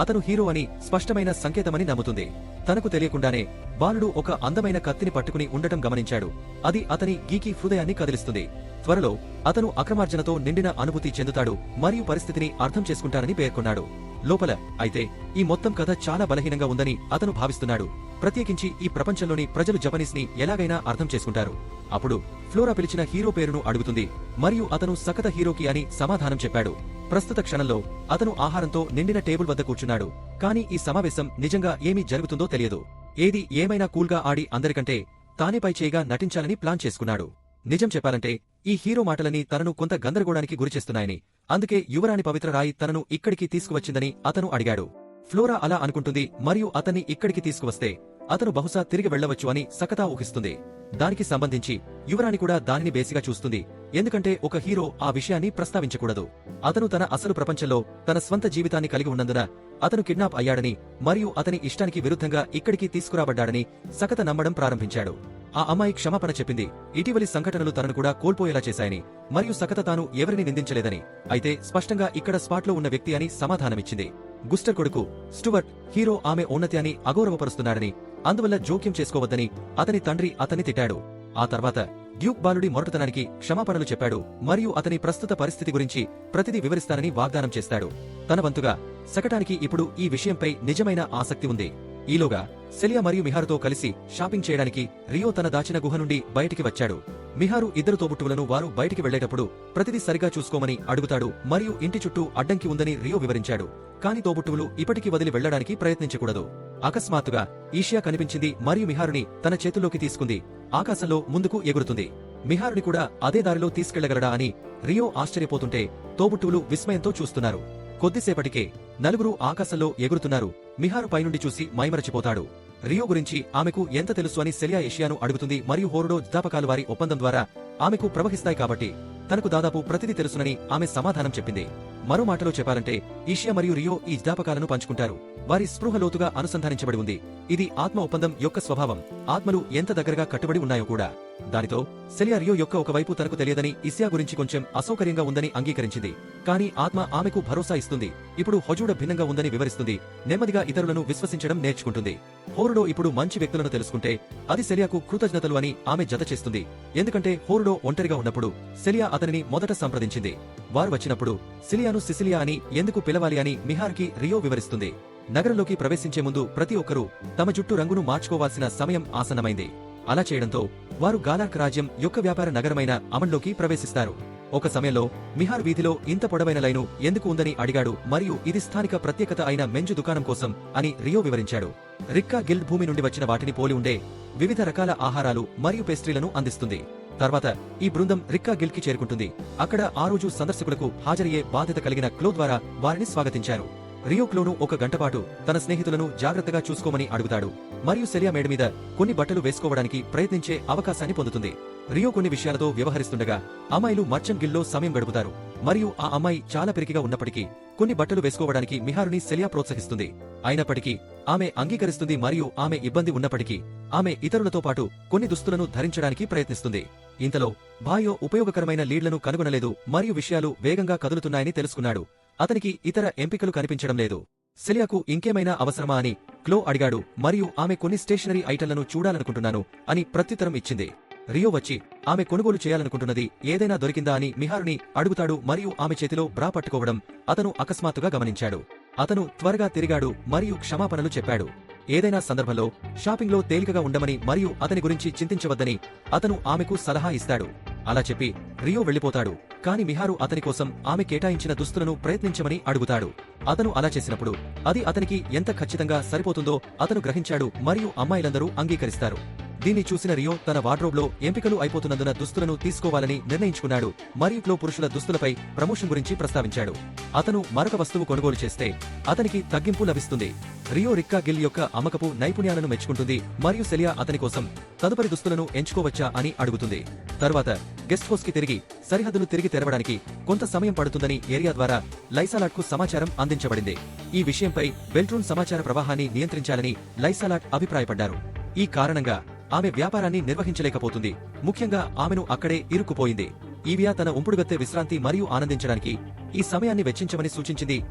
అతను హీరో అని స్పష్టమైన సంకేతమని నమ్ముతుంది. తనకు తెలియకుండానే బాలుడు ఒక అందమైన కత్తిని పట్టుకుని ఉండటం గమనించాడు. అది అతని గీకి హృదయాన్ని కదిలిస్తుంది. త్వరలో అతను అక్రమార్జనతో నిండిన అనుభూతి చెందుతాడు మరియు పరిస్థితిని అర్థం చేసుకుంటానని పేర్కొన్నాడు. లోపల అయితే ఈ మొత్తం కథ చాలా బలహీనంగా ఉందని అతను భావిస్తున్నాడు. ప్రత్యేకించి ఈ ప్రపంచంలోని ప్రజలు జపనీస్ ని ఎలాగైనా అర్థం చేసుకుంటారు. అప్పుడు ఫ్లోరా పిలిచిన హీరో పేరును అడుగుతుంది మరియు అతను సకత హీరోకి అని సమాధానం చెప్పాడు. ప్రస్తుత క్షణంలో అతను ఆహారంతో నిండిన టేబుల్ వద్ద కూర్చున్నాడు. కానీ ఈ సమావేశం నిజంగా ఏమి జరుగుతుందో తెలియదు. ఏది ఏమైనా కూల్గా ఆడి అందరికంటే తానే పై చేయిగా నటించాలని ప్లాన్ చేసుకున్నాడు. నిజం చెప్పాలంటే ఈ హీరో మాటలని తనను కొంత గందరగోళానికి గురిచేస్తున్నాయని, అందుకే యువరాణి పవిత్ర రాయి తనను ఇక్కడికి తీసుకువచ్చిందని అతను అడిగాడు. ఫ్లోరా అలా అనుకుంటుంది మరియు అతన్ని ఇక్కడికి తీసుకువస్తే అతను బహుశా తిరిగి వెళ్లవచ్చు అని సకతా ఊహిస్తుంది. దానికి సంబంధించి యువరాణి కూడా దానిని బేసిగా చూస్తుంది, ఎందుకంటే ఒక హీరో ఆ విషయాన్ని ప్రస్తావించకూడదు. అతను తన అసలు ప్రపంచంలో తన స్వంత జీవితాన్ని కలిగి ఉన్నందున అతను కిడ్నాప్ అయ్యాడని మరియు అతని ఇష్టానికి విరుద్ధంగా ఇక్కడికి తీసుకురాబడ్డాడని సకత నమ్మడం ప్రారంభించాడు. ఆ అమ్మాయి క్షమాపణ చెప్పింది, ఇటీవలి సంఘటనలు తనను కూడా కోల్పోయేలా చేశాయని మరియు సకత తాను ఎవరిని నిందించలేదని, అయితే స్పష్టంగా ఇక్కడ స్పాట్లో ఉన్న వ్యక్తి అని సమాధానమిచ్చింది. గుస్టర్ కొడుకు స్టూవర్ట్ హీరో ఆమె ఔన్నత్యాన్ని అగౌరవపరుస్తున్నాడని, అందువల్ల జోక్యం చేసుకోవద్దని అతని తండ్రి అతన్ని తిట్టాడు. ఆ తర్వాత డ్యూక్ బాలుడి మొరటుతనానికి క్షమాపణలు చెప్పాడు మరియు అతని ప్రస్తుత పరిస్థితి గురించి ప్రతిదీ వివరిస్తానని వాగ్దానం చేస్తాడు. తన వంతుగా సకటానికి ఇప్పుడు ఈ విషయంపై నిజమైన ఆసక్తి ఉంది. ఈలోగా సెలియా మరియు మిహారుతో కలిసి షాపింగ్ చేయడానికి రియో తన దాచిన గుహ నుండి బయటికి వచ్చాడు. మిహారు ఇద్దరు తోబుట్టువులను వారు బయటికి వెళ్లేటప్పుడు ప్రతిదీ సరిగా చూసుకోమని అడుగుతాడు మరియు ఇంటి చుట్టూ అడ్డంకి ఉందని రియో వివరించాడు. కాని తోబుట్టువులు ఇప్పటికీ వదిలి వెళ్లడానికి ప్రయత్నించకూడదు. అకస్మాత్తుగా ఈషియా కనిపించింది మరియు మిహారుని తన చేతుల్లోకి తీసుకుంది. ఆకాశంలో ముందుకు ఎగురుతుంది. మిహారుని కూడా అదే దారిలో తీసుకెళ్లగలడా అని రియో ఆశ్చర్యపోతుంటే తోబుట్టువులు విస్మయంతో చూస్తున్నారు. కొద్దిసేపటికే నలుగురు ఆకాశంలో ఎగురుతున్నారు. మిహారు పైనుండి చూసి మైమరచిపోతాడు. రియో గురించి ఆమెకు ఎంత తెలుసు అని సెలియా ఏషియాను అడుగుతుంది మరియు హోరుడో జ్ఞాపకాలు వారి ఒప్పందం ద్వారా ఆమెకు ప్రవహిస్తాయి కాబట్టి తనకు దాదాపు ప్రతిదీ తెలుసునని ఆమె సమాధానం చెప్పింది. మరో మాటలో చెప్పాలంటే ఈషియా మరియు రియో ఈ జ్ఞాపకాలను పంచుకుంటారు. వారి స్పృహ లోతుగా అనుసంధానించబడి ఉంది. ఇది ఆత్మ ఒప్పందం యొక్క స్వభావం. ఆత్మలు ఎంత దగ్గరగా కట్టుబడి ఉన్నాయో కూడా. దానితో సెలియా రియో యొక్క ఒకవైపు తనకు తెలియదని ఇసియా గురించి కొంచెం అసౌకర్యంగా ఉందని అంగీకరించింది. కానీ ఆత్మ ఆమెకు భరోసా ఇస్తుంది. ఇప్పుడు హొజూడ భిన్నంగా ఉందని వివరిస్తుంది. నెమ్మదిగా ఇతరులను విశ్వసించడం నేర్చుకుంటుంది. హోరుడో ఇప్పుడు మంచి వ్యక్తులను తెలుసుకుంటే అది సెలియాకు కృతజ్ఞతలు అని ఆమె జత చేస్తుంది. ఎందుకంటే హోరుడో ఒంటరిగా ఉన్నప్పుడు సెలియా అతనిని మొదట సంప్రదించింది. వారు వచ్చినప్పుడు సిలియాను సిసిలియా అని ఎందుకు పిలవాలి అని మిహార్కి రియో వివరిస్తుంది. నగరంలోకి ప్రవేశించే ముందు ప్రతి ఒక్కరూ తమ జుట్టు రంగును మార్చుకోవాల్సిన సమయం ఆసన్నమైంది. అలా చేయడంతో వారు గాలార్క్ రాజ్యం యొక్క వ్యాపార నగరమైన అమన్లోకి ప్రవేశిస్తారు. ఒక సమయంలో మిహార్ వీధిలో ఇంత పొడవైన లైను ఎందుకు ఉందని అడిగాడు మరియు ఇది స్థానిక ప్రత్యేకత అయిన మెంజు దుకాణం కోసం అని రియో వివరించాడు. రిక్కా గిల్డ్ భూమి నుండి వచ్చిన వాటిని పోలి ఉండే వివిధ రకాల ఆహారాలు మరియు పేస్ట్రీలను అందిస్తుంది. తర్వాత ఈ బృందం రిక్కా గిల్డ్ కి చేరుకుంటుంది. అక్కడ ఆ రోజు సందర్శకులకు హాజరయ్యే బాధ్యత కలిగిన క్లో ద్వారా వారిని స్వాగతించారు. రియో క్లోను ఒక గంటపాటు తన స్నేహితులను జాగ్రత్తగా చూసుకోమని అడుగుతాడు మరియు సెలియా మేడ మీద కొన్ని బట్టలు వేసుకోవడానికి ప్రయత్నించే అవకాశాన్ని పొందుతుంది. రియో కొన్ని విషయాలతో వ్యవహరిస్తుండగా అమ్మాయిలు మర్చెంట్ గిల్డ్లో సమయం గడుపుతారు మరియు ఆ అమ్మాయి చాలా పెరిగిగా ఉన్నప్పటికీ కొన్ని బట్టలు వేసుకోవడానికి మిహారుని సెలియా ప్రోత్సహిస్తుంది. అయినప్పటికీ ఆమె అంగీకరిస్తుంది మరియు ఆమె ఇబ్బంది ఉన్నప్పటికీ ఆమె ఇతరులతో పాటు కొన్ని దుస్తులను ధరించడానికి ప్రయత్నిస్తుంది. ఇంతలో బాయో ఉపయోగకరమైన లీడ్లను కనుగొనలేదు మరియు విషయాలు వేగంగా కదులుతున్నాయని తెలుసుకున్నాడు. అతనికి ఇతర ఎంపికలు కనిపించడం లేదు. సెలియాకు ఇంకేమైనా అవసరమా అని క్లో అడిగాడు మరియు ఆమె కొన్ని స్టేషనరీ ఐటెంలను చూడాలనుకుంటున్నాను అని ప్రత్యుత్తరం ఇచ్చింది. రియో వచ్చి ఆమె కొనుగోలు చేయాలనుకుంటున్నది ఏదైనా దొరికిందా అని మిహారుని అడుగుతాడు మరియు ఆమె చేతిలో బ్రా పట్టుకోవడం అతను అకస్మాత్తుగా గమనించాడు. అతను త్వరగా తిరిగాడు మరియు క్షమాపణలు చెప్పాడు. ఏదైనా సందర్భంలో షాపింగ్లో తేలికగా ఉండమని మరియు అతని గురించి చింతించవద్దని అతను ఆమెకు సలహా ఇస్తాడు. అలా చెప్పి రియో వెళ్లిపోతాడు. కాని మిహారు అతని కోసం ఆమె కేటాయించిన దుస్తులను ప్రయత్నించమని అడుగుతాడు. అతను అలా చేసినప్పుడు అది అతనికి ఎంత ఖచ్చితంగా సరిపోతుందో అతను గ్రహించాడు మరియు అమ్మాయిలందరూ అంగీకరిస్తారు. దీన్ని చూసిన రియో తన వార్డ్రోబ్లో ఎంపికలు అయిపోతున్నందున దుస్తులను తీసుకోవాలని నిర్ణయించుకున్నాడు మరియు క్లో పురుషుల దుస్తులపై ప్రమోషన్ గురించి ప్రస్తావించాడు. అతను మరొక వస్తువు కొనుగోలు చేస్తే అతనికి తగ్గింపు లభిస్తుంది. రియో రిక్కా గిల్ యొక్క అమ్మకపు నైపుణ్యాలను మెచ్చుకుంటుంది మరియు సెలియా అతని కోసం తదుపరి దుస్తులను ఎంచుకోవచ్చా అని అడుగుతుంది. తరువాత గెస్ట్ హౌస్ కి తిరిగి సరిహద్దులు తిరిగి తెరవడానికి కొంత సమయం పడుతుందని ఏరియా ద్వారా లైసాలాట్ కు సమాచారం అందించబడింది. ఈ విషయంపై బెల్ట్రూన్ సమాచార ప్రవాహాన్ని నియంత్రించాలని లైసాలాట్ అభిప్రాయపడ్డారు. ఈ కారణంగా ఆమె వ్యాపారాన్ని నిర్వహించలేకపోతుంది. ముఖ్యంగా ఆమెను అక్కడే ఇరుక్కుపోయింది. ఈవియా తన ఉంపుడుగత్తె విశ్రాంతి మరియు ఆనందించడానికి ఈ సమయాన్ని వెచ్చించమని సూచించింది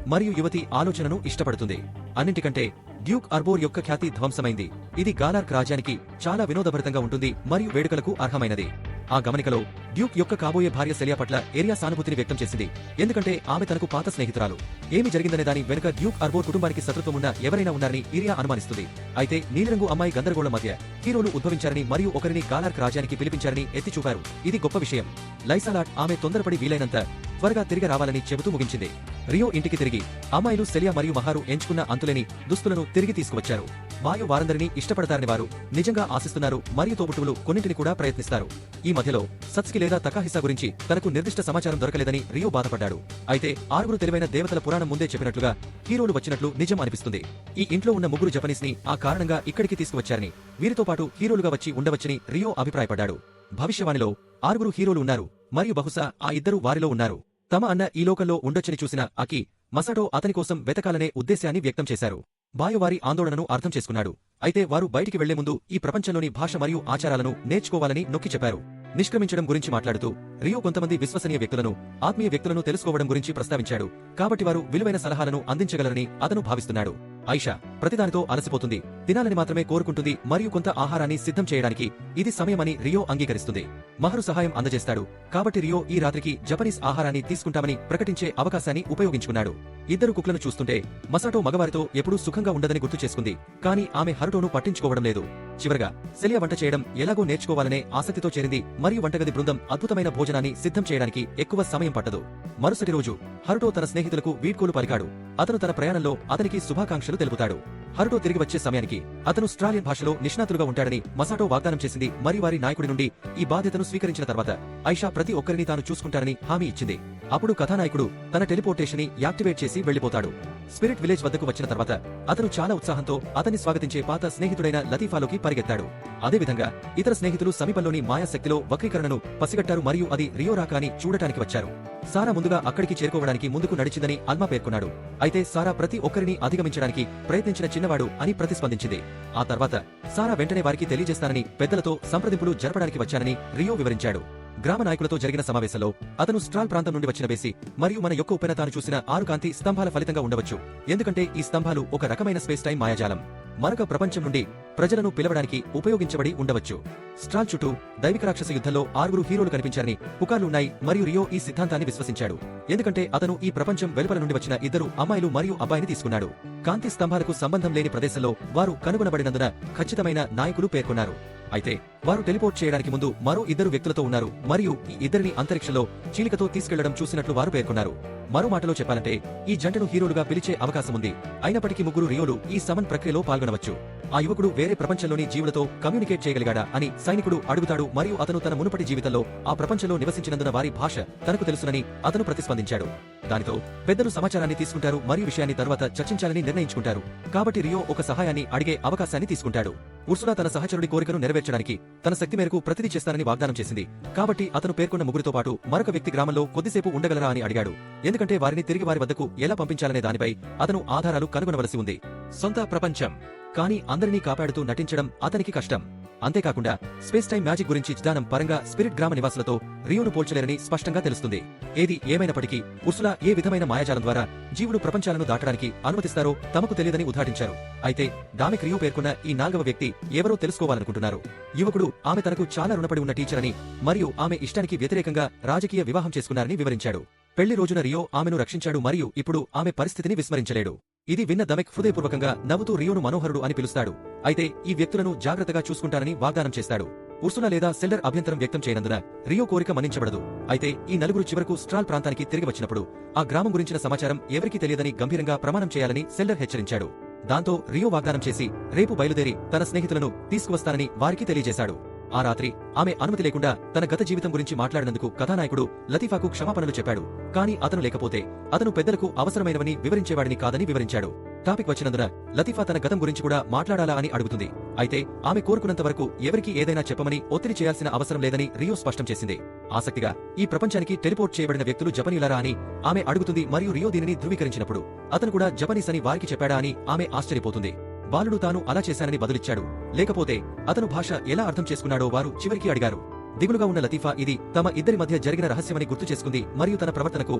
మరియు యువతి ఆలోచనను ఇష్టపడుతుంది. అన్నింటికంటే డ్యూక్ అర్బోర్ యొక్క ఖ్యాతి ధ్వంసమైంది. ఇది గాలార్క్ రాజ్యానికి చాలా వినోదభరితంగా ఉంటుంది మరియు వేడుకలకు అర్హమైనది. ఆ గమనికలో డ్యూక్ యొక్క కాబోయే భార్య సెలియా పట్ల ఏరియా సానుభూతిని వ్యక్తం చేసింది, ఎందుకంటే ఆమె తనకు పాత స్నేహితురాలు. ఏమి జరిగిందనే దాని వెనుక డ్యూక్ అర్బోర్ కుటుంబానికి శత్రుత్వం ఉన్న ఎవరైనా ఉన్నారని ఏరియా అనుమానిస్తుంది. అయితే నీలిరంగు అమ్మాయి గందరగోళం మధ్య హీరోలు ఉద్భవించారని మరియు ఒకరిని గాలార్క్ రాజ్యానికి పిలిపించారని ఎత్తి చూపారు. ఇది గొప్ప విషయం. లైసాలాట్ ఆమె తొందరపడి వీలైనంత త్వరగా తిరిగి రావాలని చెబుతూ ముగించింది. రియో ఇంటికి తిరిగి అమ్మాయిలు సెలియా మరియు మహారు ఎంచుకున్న అంతులేని దుస్తులను తిరిగి తీసుకువచ్చారు. బాయో వారందరినీ ఇష్టపడతారని వారు నిజంగా ఆశిస్తున్నారు మరియు తోబుట్టువులు కొన్నింటిని కూడా ప్రయత్నిస్తారు. ఈ మధ్యలో సత్సుకి లేదా తకాహిసా గురించి తనకు నిర్దిష్ట సమాచారం దొరకలేదని రియో బాధపడ్డాడు. అయితే 6 తెలివైన దేవతల పురాణం ముందే చెప్పినట్లుగా హీరోలు వచ్చినట్లు నిజం అనిపిస్తుంది. ఈ ఇంట్లో ఉన్న 3 జపనీస్ ని ఆ కారణంగా ఇక్కడికి తీసుకువచ్చారని, వీరితో పాటు హీరోలుగా వచ్చి ఉండవచ్చని రియో అభిప్రాయపడ్డాడు. భవిష్యవాణిలో 6 హీరోలు ఉన్నారు మరియు బహుశా ఆ 2 వారిలో ఉన్నారు. తమ అన్న ఈ లోకంలో ఉండొచ్చని చూసిన అకి మసాటో అతని కోసం వెతకాలనే ఉద్దేశాన్ని వ్యక్తం చేశారు. బాయో వారి ఆందోళనను అర్థం చేసుకున్నాడు. అయితే వారు బయటికి వెళ్లే ముందు ఈ ప్రపంచంలోని భాష మరియు ఆచారాలను నేర్చుకోవాలని నొక్కి చెప్పారు. నిష్క్రమించడం గురించి మాట్లాడుతూ రియో కొంతమంది విశ్వసనీయ వ్యక్తులను, ఆత్మీయ వ్యక్తులను తెలుసుకోవడం గురించి ప్రస్తావించాడు. కాబట్టి వారు విలువైన సలహాలను అందించగలరని అతను భావిస్తున్నాడు. ఐషా ప్రతిదానితో అలసిపోతుంది, తినాలని మాత్రమే కోరుకుంటుంది మరియు కొంత ఆహారాన్ని సిద్ధం చేయడానికి ఇది సమయమని రియో అంగీకరిస్తుంది. మహరు సహాయం అందజేస్తాడు. కాబట్టి రియో ఈ రాత్రికి జపనీస్ ఆహారాన్ని తీసుకుంటామని ప్రకటించే అవకాశాన్ని ఉపయోగించుకున్నాడు. 2 కుక్లను చూస్తుంటే మసాటో మగవారితో ఎప్పుడూ సుఖంగా ఉండదని గుర్తు చేసుకుంది. కానీ ఆమె హరుటోను పట్టించుకోవడం లేదు. చివరగా సెలియా వంట చేయడం ఎలాగో నేర్చుకోవాలనే ఆసక్తితో చేరింది మరియు వంటగది బృందం అద్భుతమైన భోజనాన్ని సిద్ధం చేయడానికి ఎక్కువ సమయం పట్టదు. మరుసటి రోజు హరుటో తన స్నేహితులకు వీడ్కోలు పలికాడు. అతను తన ప్రయాణంలో అతనికి శుభాకాంక్షలు తెలుపుతాడు. హరుటో తిరిగి వచ్చే సమయానికి అతను స్ట్రాలియన్ భాషలో నిష్ణాతులుగా ఉంటాడని మసాటో వాగ్దానం చేసింది మరియు వారి నాయకుడి నుండి ఈ బాధ్యతను స్వీకరించిన తర్వాత ఐషా ప్రతి ఒక్కరిని తాను చూసుకుంటానని హామీ ఇచ్చింది. అప్పుడు కథానాయకుడు తన టెలిపోర్టేషన్ ని యాక్టివేట్ చేసి వెళ్లిపోతాడు. స్పిరిట్ విలేజ్ వద్దకు వచ్చిన తర్వాత అతను చాలా ఉత్సాహంతో అతన్ని స్వాగతించే పాత స్నేహితుడైన లతీఫాలోకి పరిగెత్తాడు. అదేవిధంగా ఇతర స్నేహితులు సమీపంలోని మాయాశక్తిలో వక్రీకరణను పసిగట్టారు మరియు అది రియో రాకా అని చూడటానికి వచ్చారు. సారా ముందుగా అక్కడికి చేరుకోవడానికి ముందుకు నడిచిందని అల్మా పేర్కొన్నాడు. అయితే సారా ప్రతి ఒక్కరిని అధిగమించడానికి ప్రయత్నించిన చిన్నవాడు అని ప్రతిస్పందించింది. ఆ తర్వాత సారా వెంటనే వారికి తెలియజేస్తానని, పెద్దలతో సంప్రదింపులు జరపడానికి వచ్చానని రియో వివరించాడు. గ్రామ నాయకులతో జరిగిన సమావేశంలో అతను స్ట్రాల్ ప్రాంతం నుండి వచ్చిన వేసి మరియు మన యొక్క ఉప్పెన తాను చూసిన 6 కాంతి స్తంభాల ఫలితంగా ఉండవచ్చు. ఎందుకంటే ఈ స్తంభాలు ఒక రకమైన స్పేస్ టైం మాయాజాలం, మరొక ప్రపంచం నుండి ప్రజలను పిలవడానికి ఉపయోగించబడి ఉండవచ్చు. స్ట్రాల్ చుట్టూ దైవిక రాక్షస యుద్ధంలో 6 హీరోలు కనిపించారని పుకార్లున్నాయి మరియు రియో ఈ సిద్ధాంతాన్ని విశ్వసించాడు. ఎందుకంటే అతను ఈ ప్రపంచం వెలుపల నుండి వచ్చిన 2 అమ్మాయిలు మరియు అబ్బాయిని తీసుకున్నాడు. కాంతి స్తంభాలకు సంబంధం లేని ప్రదేశంలో వారు కనుగొనబడినందున ఖచ్చితమైన నాయకులు పేర్కొన్నారు. అయితే వారు టెలిపోర్ట్ చేయడానికి ముందు మరో 2 వ్యక్తులతో ఉన్నారు మరియు ఈ ఇద్దరిని అంతరిక్షంలో చీలికతో తీసుకెళ్లడం చూసినట్లు వారు పేర్కొన్నారు. మరో మాటలో చెప్పాలంటే ఈ జంటను హీరోలుగా పిలిచే అవకాశం ఉంది. అయినప్పటికీ 3 రియోలు ఈ సమన్ ప్రక్రియలో పాల్గొనవచ్చు. ఆ యువకుడు వేరే ప్రపంచంలోని జీవులతో కమ్యూనికేట్ చేయగలిగాడా అని సైనికుడు అడుగుతాడు మరియు అతను తన మునుపటి జీవితంలో ఆ ప్రపంచంలో నివసించినందున వారి భాష తనకు తెలుసునని అతను ప్రతిస్పందించాడు. దానితో పెద్దలు సమాచారాన్ని తీసుకుంటారు మరియు విషయాన్ని తర్వాత చర్చించాలని నిర్ణయించుకుంటారు. కాబట్టి రియో ఒక సహాయాన్ని అడిగే అవకాశాన్ని తీసుకుంటాడు. ఉర్సులా తన సహచరుడి కోరికను నెరవేర్చడానికి తన శక్తి మేరకు ప్రతిదీ చేస్తానని వాగ్దానం చేసింది. కాబట్టి అతను పేర్కొన్న 3తో పాటు మరొక వ్యక్తి గ్రామంలో కొద్దిసేపు ఉండగలరా అని అడిగాడు. ఎందుకంటే వారిని తిరిగి వారి వద్దకు ఎలా పంపించాలనే దానిపై అతను ఆధారాలు కనుగొనవలసి ఉంది. సొంత ప్రపంచం కానీ అందరినీ కాపాడుతూ నటించడం అతనికి కష్టం. అంతేకాకుండా స్పేస్ టైం మ్యాజిక్ గురించి జ్ఞానం పరంగా స్పిరిట్ గ్రామ నివాసులతో రియోను పోల్చలేరని స్పష్టంగా తెలుస్తుంది. ఏది ఏమైనప్పటికీ ఉర్సులా ఏ విధమైన మాయాజాలం ద్వారా జీవుడు ప్రపంచాలను దాటడానికి అనుమతిస్తారో తమకు తెలియదని ఉద్ఘాటించారు. అయితే డామిక్ రియో పేర్కొన్న ఈ 4వ వ్యక్తి ఎవరో తెలుసుకోవాలనుకుంటున్నారు. యువకుడు ఆమె తనకు చాలా రుణపడి ఉన్న టీచర్ అని మరియు ఆమె ఇష్టానికి వ్యతిరేకంగా రాజకీయ వివాహం చేసుకున్నారని వివరించాడు. పెళ్లి రోజున రియో ఆమెను రక్షించాడు మరియు ఇప్పుడు ఆమె పరిస్థితిని విస్మరించలేడు. ఇది విన్న దమెక్ హృదయపూర్వకంగా నవ్వుతూ రియోను మనోహరుడు అని పిలుస్తాడు. అయితే ఈ వ్యక్తులను జాగ్రత్తగా చూసుకుంటానని వాగ్దానం చేస్తాడు. ఉర్సులా లేదా సెల్డర్ అభ్యంతరం వ్యక్తం చేయనందున రియో కోరిక మన్నించబడదు. అయితే ఈ 4 చివరకు స్ట్రాల్ ప్రాంతానికి తిరిగి వచ్చినప్పుడు ఆ గ్రామం గురించిన సమాచారం ఎవరికీ తెలియదని గంభీరంగా ప్రమాణం చేయాలని సెల్డర్ హెచ్చరించాడు. దాంతో రియో వాగ్దానం చేసి రేపు బయలుదేరి తన స్నేహితులను తీసుకువస్తానని వారికి తెలియజేశాడు. ఆ రాత్రి ఆమె అనుమతి లేకుండా తన గత జీవితం గురించి మాట్లాడినందుకు కథానాయకుడు లతీఫాకు క్షమాపణలు చెప్పాడు. కానీ అతను లేకపోతే అతను పెద్దలకు అవసరమైనవని వివరించేవాడిని కాదని వివరించాడు. టాపిక్ వచ్చినందున లతీఫా తన గతం గురించి కూడా మాట్లాడాలా అని అడుగుతుంది. అయితే ఆమె కోరుకున్నంత వరకు ఎవరికీ ఏదైనా చెప్పమని ఒత్తిడి చేయాల్సిన అవసరం లేదని రియో స్పష్టం చేసింది. ఆసక్తిగా ఈ ప్రపంచానికి టెలిపోర్ట్ చేయబడిన వ్యక్తులు జపనీయులారా అని ఆమె అడుగుతుంది మరియు రియో దీనిని ధృవీకరించినప్పుడు అతను కూడా జపనీస్ అని వారికి చెప్పాడా అని ఆమె ఆశ్చర్యపోతుంది. బాలుడు తాను అలా చేశానని బదులిచ్చాడు. లేకపోతే అతను భాష ఎలా అర్థం చేసుకున్నాడో వారు చివరికి అడిగారు. దిగులుగా ఉన్న లతీఫా ఇది తమ ఇద్దరి మధ్య జరిగిన రహస్యమని గుర్తు చేసుకుంది మరియు తన ప్రవర్తనకు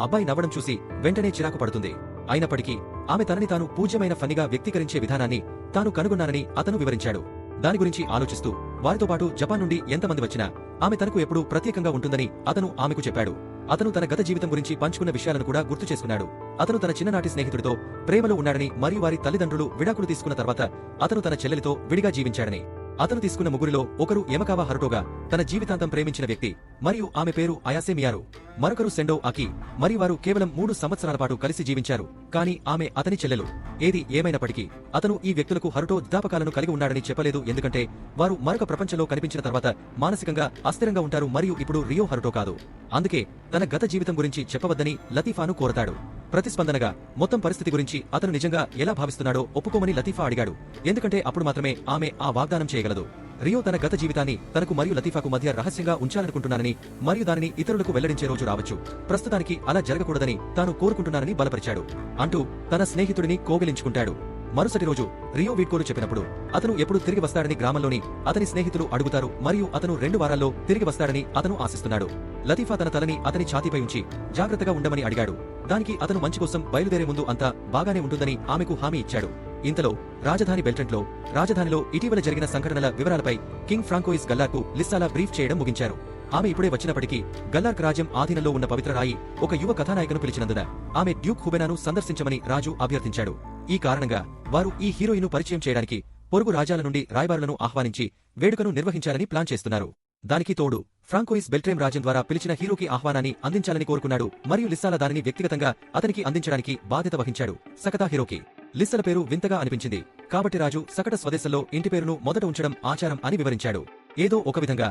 అబ్బాయి నవ్వడం చూసి వెంటనే చిరాకు పడుతుంది. అయినప్పటికీ ఆమె తనని తాను పూజ్యమైన ఫన్నిగా వ్యక్తీకరించే విధానాన్ని తాను కనుగొన్నానని అతను వివరించాడు. దాని గురించి ఆలోచిస్తూ వారితో పాటు జపాన్ నుండి ఎంతమంది వచ్చినా ఆమె తనకు ఎప్పుడూ ప్రత్యేకంగా ఉంటుందని అతను ఆమెకు చెప్పాడు. అతను తన గత జీవితం గురించి పంచుకున్న విషయాలను కూడా గుర్తు చేసుకున్నాడు. అతను తన చిన్ననాటి స్నేహితుడితో ప్రేమలో ఉన్నాడని మరియు వారి తల్లిదండ్రులు విడాకులు తీసుకున్న తర్వాత అతను తన చెల్లెలితో విడిగా జీవించాడని. అతను తీసుకున్న 3లో ఒకరు యమకావా హరుటోగా తన జీవితాంతం ప్రేమించిన వ్యక్తి. మరియు ఆమె పేరు అయాసే మియారు. మరొకరు సెండో అకి, మరియు వారు కేవలం 3 సంవత్సరాల పాటు కలిసి జీవించారు. కానీ ఆమె అతని చెల్లెలు. ఏది ఏమైనప్పటికీ అతను ఈ వ్యక్తులకు హరుటో జ్ఞాపకాలను కలిగి ఉన్నాడని చెప్పలేదు, ఎందుకంటే వారు మరొక ప్రపంచంలో కనిపించిన తర్వాత మానసికంగా అస్థిరంగా ఉంటారు మరియు ఇప్పుడు రియో హరుటో కాదు. అందుకే తన గత జీవితం గురించి చెప్పవద్దని లతీఫాను కోరతాడు. ప్రతిస్పందనగా మొత్తం పరిస్థితి గురించి అతను నిజంగా ఎలా భావిస్తున్నాడో ఒప్పుకోమని లతీఫా అడిగాడు, ఎందుకంటే అప్పుడు మాత్రమే ఆమె ఆ వాగ్దానం చేయగలదు. రియో తన గత జీవితాన్ని తనకు మరియు లతీఫాకు మధ్య రహస్యంగా ఉంచాలనుకుంటున్నానని మరియు దానిని ఇతరులకు వెల్లడించే రోజు రావచ్చు. ప్రస్తుతానికి అలా జరగకూడదని తాను కోరుకుంటున్నానని బలపరిచాడు అంటూ తన స్నేహితుడిని కోగిలించుకుంటాడు. మరుసటి రోజు రియో వీడ్కోలు చెప్పినప్పుడు అతను ఎప్పుడు తిరిగి వస్తాడని గ్రామంలోని అతని స్నేహితులు అడుగుతారు మరియు అతను 2 వారాల్లో తిరిగి వస్తాడని అతను ఆశిస్తున్నాడు. లతీఫా తన తలని అతని ఛాతీపై ఉంచి జాగ్రత్తగా ఉండమని అడిగాడు. దానికి అతను మంచి కోసం బయలుదేరే ముందు అంతా బాగానే ఉంటుందని ఆమెకు హామీ ఇచ్చాడు. ఇంతలో రాజధాని బెల్టెంట్లో రాజధానిలో ఇటీవల జరిగిన సంఘటనల వివరాలపై కింగ్ ఫ్రాంకోయిస్ గల్లార్కు లిస్సాలా బ్రీఫ్ చేయడం ముగించారు. ఆమె ఇప్పుడే వచ్చినప్పటికీ గల్లార్క్ రాజ్యం ఆధీనంలో ఉన్న పవిత్ర రాయి ఒక యువ కథానాయకను పిలిచినందున ఆమె డ్యూక్ హుబెనాను సందర్శించమని రాజు అభ్యర్థించాడు. ఈ కారణంగా వారు ఈ హీరోయిన్ను పరిచయం చేయడానికి పొరుగు రాజ్యాల నుండి రాయబారులను ఆహ్వానించి వేడుకను నిర్వహించాలని ప్లాన్ చేస్తున్నారు. దానికి తోడు ఫ్రాంకోయిస్ బెల్ట్రేమ్ రాజ్యం ద్వారా పిలిచిన హీరోకి ఆహ్వానాన్ని అందించాలని కోరుకున్నాడు మరియు లిస్సాలా దానిని వ్యక్తిగతంగా అతనికి అందించడానికి బాధ్యత వహించాడు. సకతా హీరోకి లిస్సల పేరు వింతగా అనిపించింది కాబట్టి రాజు సకట స్వదేశంలో ఇంటి పేరును మొదట ఉంచడం ఆచారం అని వివరించాడు. ఏదో ఒక విధంగా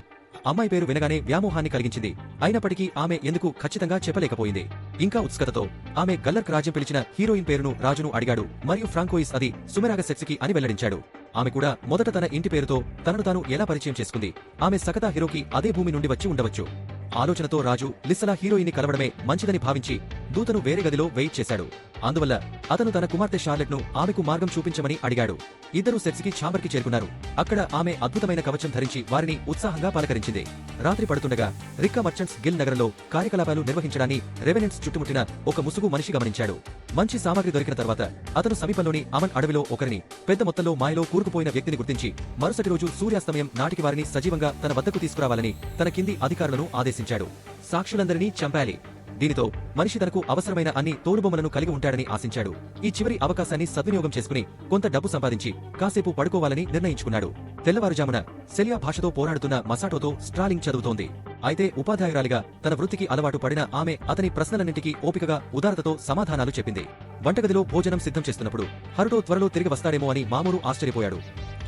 అమ్మాయి పేరు వినగానే వ్యామోహాన్ని కలిగించింది. అయినప్పటికీ ఆమె ఎందుకు ఖచ్చితంగా చెప్పలేకపోయింది. ఇంకా ఉత్సుకతతో ఆమె గల్లర్క్ రాజ్యం పిలిచిన హీరోయిన్ పేరును రాజును అడిగాడు మరియు ఫ్రాంకోయిస్ అది సుమెరాగ సెక్స్కి అని వెల్లడించాడు. ఆమె కూడా మొదట తన ఇంటి పేరుతో తనను తాను ఎలా పరిచయం చేసుకుంది. ఆమె సకతా హీరోకి అదే భూమి నుండి వచ్చి ఉండవచ్చు. ఆలోచనతో రాజు లిస్సలా హీరోయిన్ని కలవడమే మంచిదని భావించి దూతను వేరే గదిలో వెయిట్ చేశాడు. అందువల్ల అతను తన కుమార్తె షార్లెట్ను ఆమెకు మార్గం చూపించమని అడిగాడు. ఇద్దరు సెట్స్కి ఛాంబర్కి చేరుకున్నారు. అక్కడ ఆమె అద్భుతమైన కవచం ధరించి వారిని ఉత్సాహంగా పలకరించింది. రాత్రి పడుతుండగా రిక్కా మర్చెంట్స్ గిల్ నగరంలో కార్యకలాపాలు నిర్వహించడాన్ని రెవెనెంట్స్ చుట్టుముట్టిన ఒక ముసుగు మనిషి గమనించాడు. మంచి సామాగ్రి దొరికిన తర్వాత అతను సమీపంలోని అమన్ అడవిలో ఒకరిని పెద్ద మొత్తంలో మాయలో కూరుకుపోయిన వ్యక్తిని గుర్తించి మరుసటి రోజు సూర్యాస్తమయం నాటికి వారిని సజీవంగా తన వద్దకు తీసుకురావాలని తన కింది అధికారులను ఆదేశించాడు. సాక్షులందరినీ చంపాలి. దీనితో మనిషి తనకు అవసరమైన అన్ని తోలుబొమ్మలను కలిగి ఉంటాడని ఆశించాడు. ఈ చివరి అవకాశాన్ని సద్వినియోగం చేసుకుని కొంత డబ్బు సంపాదించి కాసేపు పడుకోవాలని నిర్ణయించుకున్నాడు. తెల్లవారుజామున సెలియా భాషతో పోరాడుతున్న మసాటోతో స్ట్రాలింగ్ చదువుతోంది. అయితే ఉపాధ్యాయురాలిగా తన వృత్తికి అలవాటు పడిన ఆమె అతని ప్రశ్నలన్నింటికీ ఓపికగా ఉదారతతో సమాధానాలు చెప్పింది. వంటగదిలో భోజనం సిద్ధం చేస్తున్నప్పుడు హరుటో త్వరలో తిరిగి వస్తాడేమో అని మామూలు ఆశ్చర్యపోయాడు.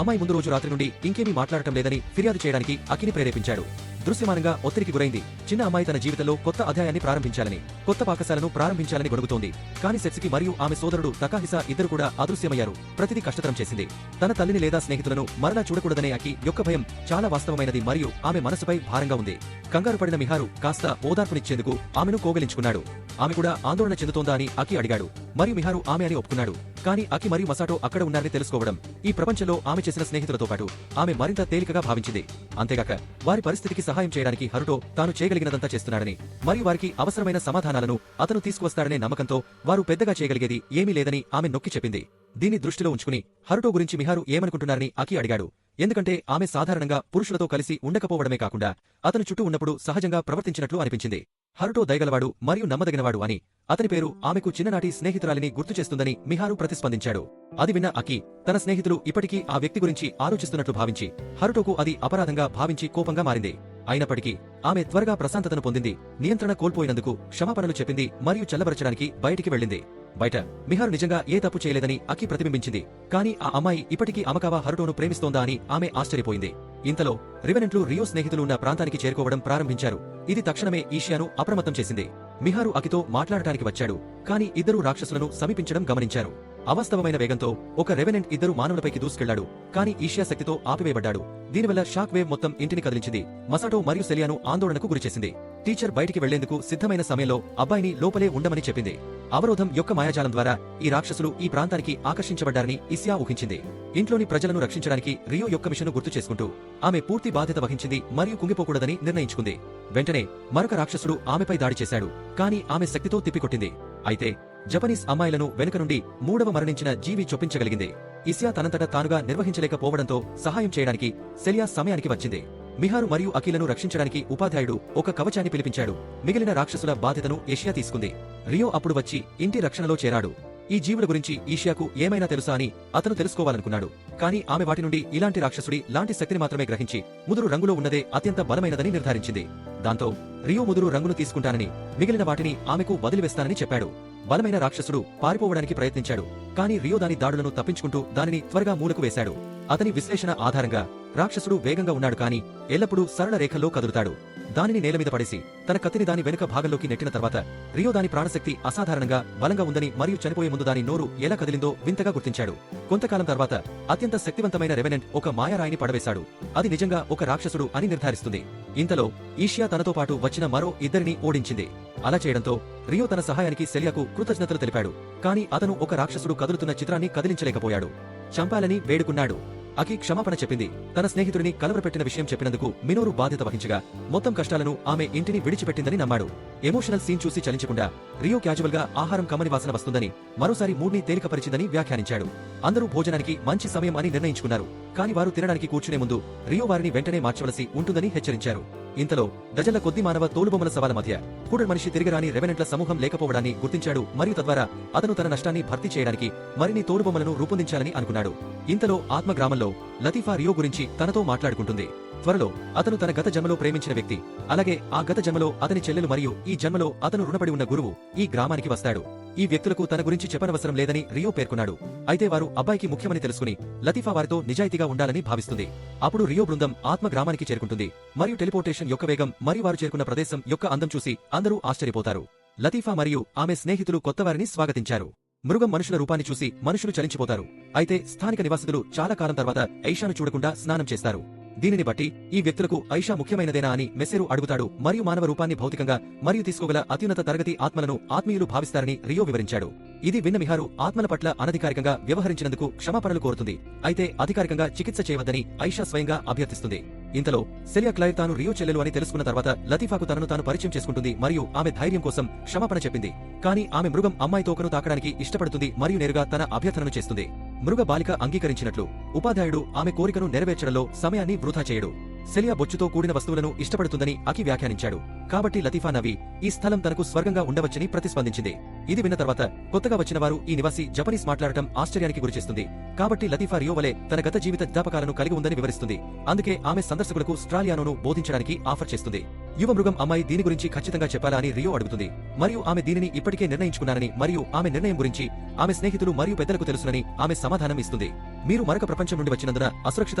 అమ్మాయి ముందు రోజు రాత్రి నుండి ఇంకేమీ మాట్లాడటం లేదని ఫిర్యాదు చేయడానికి అకిని ప్రేరేపించాడు. దృశ్యమానంగా ఒత్తిడికి గురైంది. చిన్న అమ్మాయి తన జీవితంలో కొత్త అధ్యాయాన్ని ప్రారంభించాలని, కొత్త పాకశాలను ప్రారంభించాలని గొడుగుతోంది. కానీ సెట్స్కి మరియు ఆమె సోదరుడు తకాహిసా ఇద్దరు కూడా అదృశ్యమయ్యారు. ప్రతిదీ కష్టతరం చేసింది. తన తల్లిని లేదా స్నేహితులను మరలా చూడకూడదనే అకి యొక్క భయం చాలా వాస్తవమైనది మరియు ఆమె మనసుపై భారంగా ఉంది. కంగారు పడిన మిహారు కాస్త ఓదార్పునిచ్చేందుకు ఆమెను కోగిలించుకున్నాడు. ఆమె కూడా ఆందోళన చెందుతోందా అని అకి అడిగాడు మరియు మిహారు ఆమె అని ఒప్పుకున్నాడు. కానీ అకి మరియు మసాటో అక్కడ ఉన్నారని తెలుసుకోవడం ఈ ప్రపంచంలో ఆమె చేసిన స్నేహితులతో పాటు ఆమె మరింత తేలికగా భావించింది. అంతేగాక వారి పరిస్థితికి సహాయం చేయడానికి హరుటో తాను చేయగలిగినదంతా చేస్తున్నాడని మరియు వారికి అవసరమైన సమాధానాలను అతను తీసుకువస్తాడనే నమ్మకంతో వారు పెద్దగా చేయగలిగేది ఏమీ లేదని ఆమె నొక్కి చెప్పింది. దీన్ని దృష్టిలో ఉంచుకుని హరుటో గురించి మిహారు ఏమనుకుంటున్నారని అకి అడిగాడు. ఎందుకంటే ఆమె సాధారణంగా పురుషులతో కలిసి ఉండకపోవడమే కాకుండా అతను చుట్టూ ఉన్నప్పుడు సహజంగా ప్రవర్తించినట్లు అనిపించింది. హరుటో దయగలవాడు మరియు నమ్మదగినవాడు అని, అతని పేరు ఆమెకు చిన్ననాటి స్నేహితురాలిని గుర్తు చేస్తుందని మిహారు ప్రతిస్పందించాడు. అది విన్న అకి తన స్నేహితులు ఇప్పటికీ ఆ వ్యక్తి గురించి ఆలోచిస్తున్నట్లు భావించి హరుటోకు అది అపరాధంగా భావించి కోపంగా మారింది. అయినప్పటికీ ఆమె త్వరగా ప్రశాంతతను పొందింది. నియంత్రణ కోల్పోయినందుకు క్షమాపణలు చెప్పింది మరియు చల్లబరచడానికి బయటికి వెళ్ళింది. బయట మిహారు నిజంగా ఏ తప్పు చేయలేదని అకి ప్రతిబింబించింది. కానీ ఆ అమ్మాయి ఇప్పటికీ అమకావా హరుటోను ప్రేమిస్తోందా అని ఆమె ఆశ్చర్యపోయింది. ఇంతలో రివెనెంట్లు రియో స్నేహితులు ఉన్న ప్రాంతానికి చేరుకోవడం ప్రారంభించారు. ఇది తక్షణమే ఈషియాను అప్రమత్తం చేసింది. మిహారు అకితో మాట్లాడటానికి వచ్చాడు. కానీ ఇద్దరు రాక్షసులను సమీపించడం గమనించారు. అవాస్తవమైన వేగంతో ఒక రెవెనెంట్ ఇద్దరు మానవులపైకి దూసుకెళ్లాడు. కానీ ఈషియా శక్తితో ఆపివేయబడ్డాడు. దీనివల్ల షాక్ వేవ్ మొత్తం ఇంటిని కదిలించింది. మసాటో మరియు సెలియాను ఆందోళనకు గురిచేసింది. టీచర్ బయటికి వెళ్లేందుకు సిద్ధమైన సమయంలో అబ్బాయిని లోపలే ఉండమని చెప్పింది. అవరోధం యొక్క మాయాజాలం ద్వారా ఈ రాక్షసులు ఈ ప్రాంతానికి ఆకర్షించబడ్డారని ఇస్యా ఊహించింది. ఇంట్లోని ప్రజలను రక్షించడానికి రియో యొక్క మిషన్ను గుర్తు చేసుకుంటూ ఆమె పూర్తి బాధ్యత వహించింది మరియు కుంగిపోకూడదని నిర్ణయించుకుంది. వెంటనే మరొక రాక్షసుడు ఆమెపై దాడి చేశాడు. కానీ ఆమె శక్తితో తిప్పికొట్టింది. అయితే జపనీస్ అమ్మాయిలను వెనుక నుండి మూడవ మరణించిన జీవి చొప్పించగలిగింది. ఇస్యా తనంతట తానుగా నిర్వహించలేకపోవడంతో సహాయం చేయడానికి సెలియా సమయానికి వచ్చింది. మిహారు మరియు అఖిలను రక్షించడానికి ఉపాధ్యాయుడు ఒక కవచాన్ని పిలిపించాడు. మిగిలిన రాక్షసుల బాధ్యతను ఏషియా తీసుకుంది. రియో అప్పుడు వచ్చి ఇంటి రక్షణలో చేరాడు. ఈ జీవుల గురించి ఈషియాకు ఏమైనా తెలుసా అని అతను తెలుసుకోవాలనుకున్నాడు. కానీ ఆమె వాటి నుండి ఇలాంటి రాక్షసుడి లాంటి శక్తిని మాత్రమే గ్రహించి ముదురు రంగులో ఉన్నదే అత్యంత బలమైనదని నిర్ధారించింది. దాంతో రియో ముదురు రంగును తీసుకుంటానని, మిగిలిన వాటిని ఆమెకు వదిలివేస్తానని చెప్పాడు. బలమైన రాక్షసుడు పారిపోవడానికి ప్రయత్నించాడు. కానీ రియో దాని దాడులను తప్పించుకుంటూ దానిని త్వరగా మూలకు వేశాడు. అతని విశ్లేషణ ఆధారంగా రాక్షసుడు వేగంగా ఉన్నాడు, కానీ ఎల్లప్పుడూ సరళ రేఖల్లో కదులుతాడు. దానిని నేలమీద పడేసి తన కత్తిని దాని వెనుక భాగంలోకి నెట్టిన తర్వాత రియో దాని ప్రాణశక్తి అసాధారణంగా బలంగా ఉందని మరియు చనిపోయే ముందు దాని నోరు ఎలా కదిలిందో వింతగా గుర్తించాడు. కొంతకాలం తర్వాత అత్యంత శక్తివంతమైన రెవెనెంట్ ఒక మాయారాయిని పడవేశాడు. అది నిజంగా ఒక రాక్షసుడు అని నిర్ధారిస్తుంది. ఇంతలో ఈషియా తనతో పాటు వచ్చిన మరో ఇద్దరిని ఓడించింది. అలా చేయడంతో రియో తన సహాయానికి సెలియాకు కృతజ్ఞతలు తెలిపాడు. కానీ అతను ఒక రాక్షసుడు కదులుతున్న చిత్రాన్ని కదిలించలేకపోయాడు. చంపాలని వేడుకున్నాడు. అకి క్షమాపణ చెప్పింది. తన స్నేహితుడిని కలవరపెట్టిన విషయం చెప్పినందుకు మినోరు బాధ్యత వహించగా మొత్తం కష్టాలను ఆమె ఇంటిని విడిచిపెట్టిందని నమ్మాడు. ఎమోషనల్ సీన్ చూసి చలించకుండా రియో క్యాజువల్ గా ఆహారం కమ్మని వాసన వస్తుందని, మరోసారి మూడ్ని తేలికపరిచిందని వ్యాఖ్యానించాడు. అందరూ భోజనానికి మంచి సమయం అని నిర్ణయించుకున్నారు. కానీ వారు తినడానికి కూర్చునే ముందు రియో వారిని వెంటనే మార్చవలసి ఉంటుందని హెచ్చరించారు. ఇంతలో డజన్ల కొద్ది మానవ తోలుబొమ్మల సవాల మధ్య కూడర్ మనిషి తిరిగిరాని రెవెనెంట్ల సమూహం లేకపోవడాన్ని గుర్తించాడు. మరియు తద్వారా అతను తన నష్టాన్ని భర్తీ చేయడానికి మరిన్ని తోలుబొమ్మలను రూపొందించాలని అనుకున్నాడు. ఇంతలో ఆత్మ గ్రామంలో లతీఫా రియో గురించి తనతో మాట్లాడుకుంటుంది. త్వరలో అతను తన గత జన్మలో ప్రేమించిన వ్యక్తి, అలాగే ఆ గత జన్మలో అతని చెల్లెలు మరియు ఈ జన్మలో అతను రుణపడి ఉన్న గురువు ఈ గ్రామానికి వస్తాడు. ఈ వ్యక్తులకు తన గురించి చెప్పనవసరం లేదని రియో పేర్కొన్నాడు. అయితే వారు అబ్బాయికి ముఖ్యమని తెలుసుకుని లతీఫా వారితో నిజాయితీగా ఉండాలని భావిస్తుంది. అప్పుడు రియో బృందం ఆత్మ గ్రామానికి చేరుకుంటుంది. మరియు టెలిపోర్టేషన్ యొక్క వేగం మరియు వారు చేరుకున్న ప్రదేశం యొక్క అందం చూసి అందరూ ఆశ్చర్యపోతారు. లతీఫా మరియు ఆమె స్నేహితులు కొత్తవారిని స్వాగతించారు. మృగం మనుషుల రూపాన్ని చూసి మనుషులు చలించిపోతారు. అయితే స్థానిక నివాసితులు చాలా కాలం తర్వాత ఐషాను చూడకుండా స్నానం చేస్తారు. దీనిని బట్టి ఈ వ్యక్తులకు ఐషా ముఖ్యమైనదేనా అని మెస్సేరు అడుగుతాడు. మరియు మానవ రూపాన్ని భౌతికంగా మరియు తీసుకోగల అత్యున్నత తరగతి ఆత్మలను ఆత్మీయులు భావిస్తారని రియో వివరించాడు. ఇది విన్న మిహారు ఆత్మల పట్ల అనధికారికంగా వ్యవహరించినందుకు క్షమాపణలు కోరుతుంది. అయితే అధికారికంగా చికిత్స చేయవద్దని ఐషా స్వయంగా అభ్యర్థిస్తుంది. ఇంతలో సెలియా క్లైర్ తాను రియో చెల్లెలు అని తెలుసుకున్న తర్వాత లతీఫాకు తనను తాను పరిచయం చేసుకుంటుంది మరియు ఆమె ధైర్యం కోసం క్షమాపణ చెప్పింది. కానీ ఆమె మృగం అమ్మాయి తోకను తాకడానికి ఇష్టపడుతుంది మరియు నేరుగా తన అభ్యర్థనను చేస్తుంది. మృగ బాలిక అంగీకరించినట్లు ఉపాధ్యాయుడు ఆమె కోరికను నెరవేర్చడంలో సమయాన్ని వృధా చేయడు. సెలియా బొచ్చుతో కూడిన వస్తువులను ఇష్టపడుతుందని అకి వ్యాఖ్యానించాడు. కాబట్టి లతీఫా నవి ఈ స్థలం తనకు స్వర్గంగా ఉండవచ్చని ప్రతిస్పందించింది. ఇది విన్న తర్వాత కొత్తగా వచ్చిన వారు ఈ నివాసి జపనీస్ మాట్లాడటం ఆశ్చర్యానికి గురిచేస్తుంది. కాబట్టి లతీఫా రియో వలె తన గత జీవిత జ్ఞాపకాలను కలిగి ఉందని వివరిస్తుంది. అందుకే ఆమె సందర్శకులకు స్ట్రాలియానోను బోధించడానికి ఆఫర్ చేస్తుంది. యువ మృగం అమ్మాయి దీని గురించి ఖచ్చితంగా చెప్పాలా అని రియో అడుగుతుంది. మరియు ఆమె దీనిని ఇప్పటికే నిర్ణయించుకున్నానని మరియు ఆమె నిర్ణయం గురించి ఆమె స్నేహితులు మరియు పెద్దలకు తెలుసునని ఆమె సమాధానం ఇస్తుంది. మీరు మరొక ప్రపంచం నుండి వచ్చినందున అసురక్షిత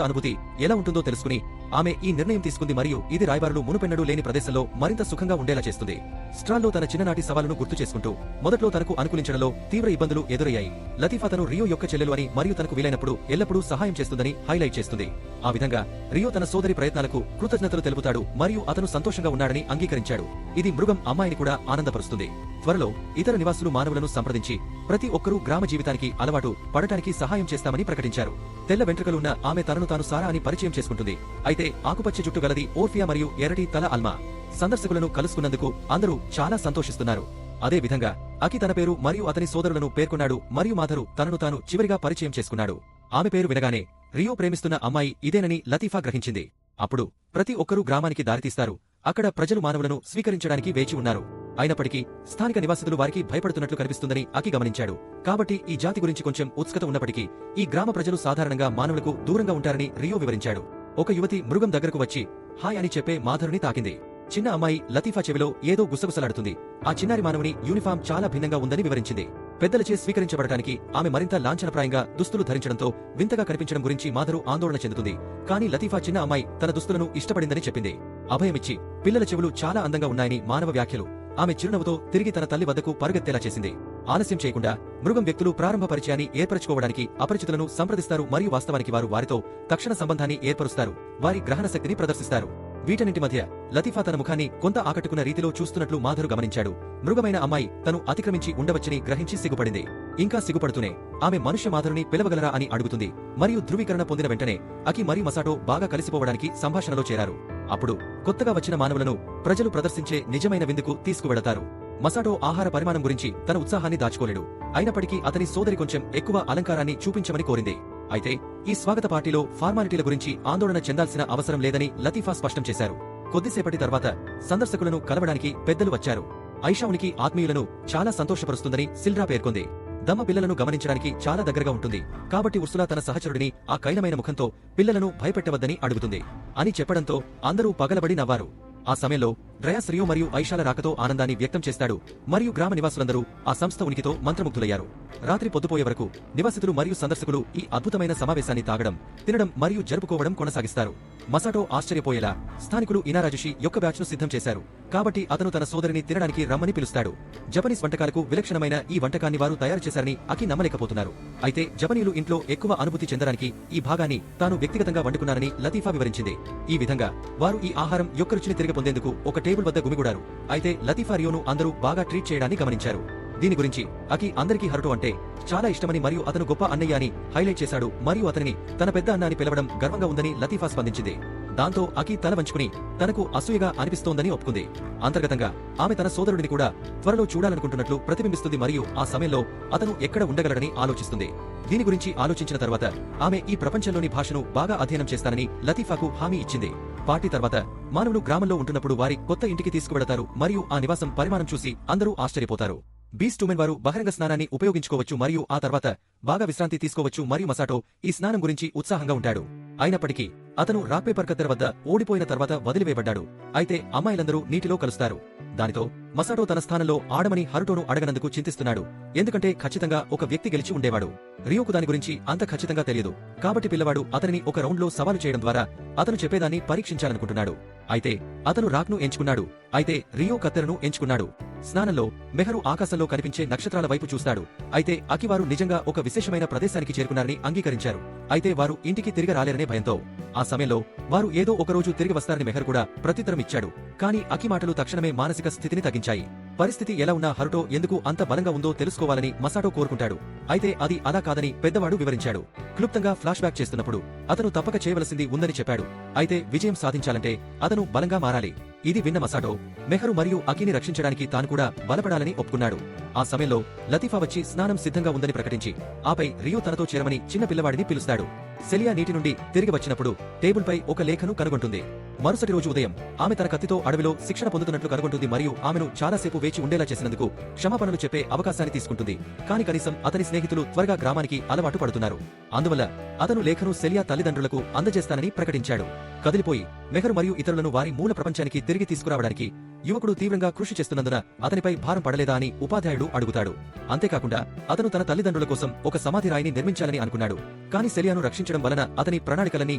అనుభూతి ఎలా ఉంటుందో తెలుసుకుని ఆమె ఈ నిర్ణయం తీసుకుంది మరియు ఇది రాయబారులు మునుపెన్నడూ లేని ప్రదేశంలో మరింత సుఖంగా ఉండేలా చేస్తుంది. స్ట్రాల్లో తన చిన్ననాటి సవాలును గుర్తు చేసుకుంటూ మొదట్లో తనకు అనుకూలించడంలో తీవ్ర ఇబ్బందులు ఎదురయ్యాయి. లతీఫా తను రియో యొక్క చెల్లెలు అని మరియు తనకు వీలైనప్పుడు ఎల్లప్పుడూ సహాయం చేస్తుందని హైలైట్ చేస్తుంది. ఆ విధంగా రియో తన సోదరి ప్రయత్నాలకు కృతజ్ఞతలు తెలుపుతాడు మరియు అతను సంతోషంగా ఉన్నాడని అంగీకరించాడు. ఇది మృగం అమ్మాయిని కూడా ఆనందపరుస్తుంది. త్వరలో ఇతర నివాసులు మానవులను సంప్రదించి ప్రతి ఒక్కరూ గ్రామ జీవితానికి అలవాటు పడటానికి సహాయం చేస్తామని ప్రకటించారు. తెల్ల వెంట్రుకలున్న ఆమె తనను తాను సారా అని పరిచయం చేసుకుంటుంది. అయితే ఆకుపచ్చ జుట్టు గలది ఓర్ఫియా మరియు ఎర్రటి తల అల్మా. సందర్శకులను కలుసుకున్నందుకు అందరూ చాలా సంతోషిస్తున్నారు. అదే విధంగా అకి తన పేరు మరియు అతని సోదరులను పేర్కొన్నాడు మరియు మాధరు తనను తాను చివరిగా పరిచయం చేసుకున్నాడు. ఆమె పేరు వినగానే రియో ప్రేమిస్తున్న అమ్మాయి ఇదేనని లతీఫా గ్రహించింది. అప్పుడు ప్రతి ఒక్కరూ గ్రామానికి దారితీస్తారు. అక్కడ ప్రజలు మానవులను స్వీకరించడానికి వేచి ఉన్నారు. అయినప్పటికీ స్థానిక నివాసితులు వారికి భయపడుతున్నట్లు కనిపిస్తుందని అకి గమనించాడు. కాబట్టి ఈ జాతి గురించి కొంచెం ఉత్సుకత ఉన్నప్పటికీ ఈ గ్రామ ప్రజలు సాధారణంగా మానవులకు దూరంగా ఉంటారని రియో వివరించాడు. ఒక యువతి మృగం దగ్గరకు వచ్చి హాయ్ అని చెప్పే మాధరుని తాకింది. చిన్న అమ్మాయి లతీఫా చెవిలో ఏదో గుసగుసలాడుతుంది. ఆ చిన్నారి మానవుని యూనిఫామ్ చాలా భిన్నంగా ఉందని వివరించింది. పెద్దలచే స్వీకరించబడటానికి ఆమె మరింత లాంఛనప్రాయంగా దుస్తులు ధరించడంతో వింతగా కనిపించడం గురించి మాధరు ఆందోళన చెందుతుంది. కానీ లతీఫా చిన్న అమ్మాయి తన దుస్తులను ఇష్టపడిందని చెప్పింది. అభయమిచ్చి పిల్లల చెవులు చాలా అందంగా ఉన్నాయని మానవ వ్యాఖ్యలు ఆమె చిరునవ్వుతో తిరిగి తన తల్లి వద్దకు పరుగెత్తేలా చేసింది. ఆలస్యం చేయకుండా మృగం వ్యక్తులు ప్రారంభ పరిచయాన్ని ఏర్పరచుకోవడానికి అపరిచితులను సంప్రదిస్తారు మరియు వాస్తవానికి వారు వారితో తక్షణ సంబంధాన్ని ఏర్పరుస్తారు. వారి గ్రహణ శక్తిని ప్రదర్శిస్తారు. వీటన్నింటి మధ్య లతీఫా తన ముఖాన్ని కొంత ఆకట్టుకున్న రీతిలో చూస్తున్నట్లు మాధరు గమనించాడు. మృగమైన అమ్మాయి తను అతిక్రమించి ఉండవచ్చని గ్రహించి సిగ్గుపడింది. ఇంకా సిగ్గుపడుతూనే ఆమె మనుష్య మాధరుని పిలవగలరా అని అడుగుతుంది. మరియు ధృవీకరణ పొందిన వెంటనే అకి మరియు మసాటో బాగా కలిసిపోవడానికి సంభాషణలో చేరారు. అప్పుడు కొత్తగా వచ్చిన మానవులను ప్రజలు ప్రదర్శించే నిజమైన విందుకు తీసుకువెడతారు. మసాటో ఆహార పరిమాణం గురించి తన ఉత్సాహాన్ని దాచుకోలేడు. అయినప్పటికీ అతని సోదరి కొంచెం ఎక్కువ అలంకారాన్ని చూపించమని కోరింది. అయితే ఈ స్వాగత పార్టీలో ఫార్మాలిటీల గురించి ఆందోళన చెందాల్సిన అవసరం లేదని లతీఫా స్పష్టం చేశారు. కొద్దిసేపటి తర్వాత సందర్శకులను కలవడానికి పెద్దలు వచ్చారు. ఐషా ఉనికి ఆత్మీయులను చాలా సంతోషపరుస్తుందని సిల్డ్రా పేర్కొంది. దమ్మ పిల్లలను గమనించడానికి చాలా దగ్గరగా ఉంటుంది. కాబట్టి ఉర్సులా తన సహచరుడిని ఆ కైనమైన ముఖంతో పిల్లలను భయపెట్టవద్దని అడుగుతుంది అని చెప్పడంతో అందరూ పగలబడి నవ్వారు. ఆ సమయంలో డ్రయాస్ రియో మరియు ఐషాల రాకతో ఆనందాన్ని వ్యక్తం చేస్తాడు మరియు గ్రామ నివాసులందరూ ఆ సంస్థ ఉనికితో మంత్రముగ్ధులయ్యారు. రాత్రి పొద్దుపోయే వరకు నివాసితులు మరియు సందర్శకులు ఈ అద్భుతమైన సమావేశాన్ని తాగడం, తినడం మరియు జరుపుకోవడం కొనసాగిస్తారు. మసాటో ఆశ్చర్యపోయేలా స్థానికులు ఇనారాజుషి యొక్క బ్యాచ్ను సిద్ధం చేశారు. కాబట్టి అతను తన సోదరిని తినడానికి రమ్మని పిలుస్తాడు. జపనీస్ వంటకాలకు విలక్షణమైన ఈ వంటకాన్ని వారు తయారు చేశారని అకి నమ్మలేకపోతున్నారు. అయితే జపనీయులు ఇంట్లో ఎక్కువ అనుభూతి చెందడానికి ఈ భాగాన్ని తాను వ్యక్తిగతంగా వండుకున్నానని లతీఫా వివరించింది. ఈ విధంగా వారు ఈ ఆహారం యొక్క రుచిని తిరిగి పొందేందుకు ఒక టేబుల్ వద్ద గుమిగూడారు. అయితే లతీఫా రియోను అందరూ బాగా ట్రీట్ చేయడాన్ని గమనించారు. దీని గురించి అకి అందరికీ హరుటో అంటే చాలా ఇష్టమని మరియు అతను గొప్ప అన్నయ్య అని హైలైట్ చేశాడు మరియు అతనిని తన పెద్ద అన్న అని పిలవడం గర్వంగా ఉందని లతీఫా స్పందించింది. దాంతో అకి తల వంచుకుని తనకు అసూయగా అనిపిస్తోందని ఒప్పుకుంది. అంతర్గతంగా ఆమె తన సోదరుడిని కూడా త్వరలో చూడాలనుకుంటున్నట్లు ప్రతిబింబిస్తుంది మరియు ఆ సమయంలో అతను ఎక్కడ ఉండగలడని ఆలోచిస్తుంది. దీని గురించి ఆలోచించిన తర్వాత ఆమె ఈ ప్రపంచంలోని భాషను బాగా అధ్యయనం చేస్తానని లతీఫాకు హామీ ఇచ్చింది. పార్టీ తర్వాత మానవులు గ్రామంలో ఉంటున్నప్పుడు వారి కొత్త ఇంటికి తీసుకువెడతారు మరియు ఆ నివాసం పరిమాణం చూసి అందరూ ఆశ్చర్యపోతారు. బీస్ట్ ఉమెన్ వారు బహిరంగ స్నానాన్ని ఉపయోగించుకోవచ్చు మరియు ఆ తర్వాత బాగా విశ్రాంతి తీసుకోవచ్చు మరియు మసాటో ఈ స్నానం గురించి ఉత్సాహంగా ఉంటాడు. అయినప్పటికీ అతను రాక్ పేపర్ కత్తెర వద్ద ఓడిపోయిన తర్వాత వదిలివేయబడ్డాడు. అయితే అమ్మాయిలందరూ నీటిలో కలుస్తారు. దానితో మసాటో తన స్థానంలో ఆడమని హరుటోను అడగనందుకు చింతిస్తున్నాడు. ఎందుకంటే ఖచ్చితంగా ఒక వ్యక్తి గెలిచి ఉండేవాడు. రియోకు దాని గురించి అంత ఖచ్చితంగా తెలియదు. కాబట్టి పిల్లవాడు అతనిని ఒక రౌండ్లో సవాలు చేయడం ద్వారా అతను చెప్పేదాన్ని పరీక్షించాలనుకుంటున్నాడు. అయితే అతను రాక్ను ఎంచుకున్నాడు. అయితే రియో కత్తెరను ఎంచుకున్నాడు. స్నానంలో మెహరు ఆకాశంలో కనిపించే నక్షత్రాల వైపు చూస్తాడు. అయితే అకివారు నిజంగా ఒక విశేషమైన ప్రదేశానికి చేరుకున్నారని అంగీకరించారు. అయితే వారు ఇంటికి తిరిగి రాలేరనే భయంతో ఆ సమయంలో వారు ఏదో ఒకరోజు తిరిగి వస్తారని మెహర్ కూడా ప్రత్యుత్తరం ఇచ్చాడు. కానీ అకి మాటలు తక్షణమే మానసిక స్థితిని తగ్గించాయి. పరిస్థితి ఎలా ఉన్నా హరుటో ఎందుకు అంత బలంగా ఉందో తెలుసుకోవాలని మసాటో కోరుకుంటాడు. అయితే అది అలా కాదని పెద్దవాడు వివరించాడు. క్లుప్తంగా ఫ్లాష్ బ్యాక్ చేస్తున్నప్పుడు అతను తప్పక చేయవలసింది ఉందని చెప్పాడు. అయితే విజయం సాధించాలంటే అతను బలంగా మారాలి. ఇది విన్న మసాటో మెహరు మరియు అకిని రక్షించడానికి తాను కూడా బలపడాలని ఒప్పుకున్నాడు. ఆ సమయంలో లతీఫా వచ్చి స్నానం సిద్ధంగా ఉందని ప్రకటించి ఆపై రియో తనతో చేరమని చిన్న పిల్లవాడిని పిలుస్తాడు. సెలియా నీటి నుండి తిరిగి వచ్చినప్పుడు టేబుల్పై ఒక లేఖను కనుగొంటుంది. మరుసటి రోజు ఉదయం ఆమె తన కత్తితో అడవిలో శిక్షణ పొందుతున్నట్లు కనుగొంటుంది మరియు ఆమెను చాలాసేపు వేచి ఉండేలా చేసినందుకు క్షమాపణలు చెప్పే అవకాశాన్ని తీసుకుంటుంది. కానీ కనీసం అతని స్నేహితులు త్వరగా గ్రామానికి అలవాటు పడుతున్నారు. అందువల్ల అతను లేఖను సెలియా తల్లిదండ్రులకు అందజేస్తానని ప్రకటించాడు. కదిలిపోయి మెహరు మరియు ఇతరులను వారి మూల ప్రపంచానికి తిరిగి తీసుకురావడానికి యువకుడు తీవ్రంగా కృషి చేస్తున్నందున అతనిపై భారం పడలేదా అని ఉపాధ్యాయుడు అడుగుతాడు. అంతేకాకుండా అతను తన తల్లిదండ్రుల కోసం ఒక సమాధి రాయిని నిర్మించాలని అనుకున్నాడు. కానీ సెలియాను రక్షించడం వలన అతని ప్రణాళికలన్నీ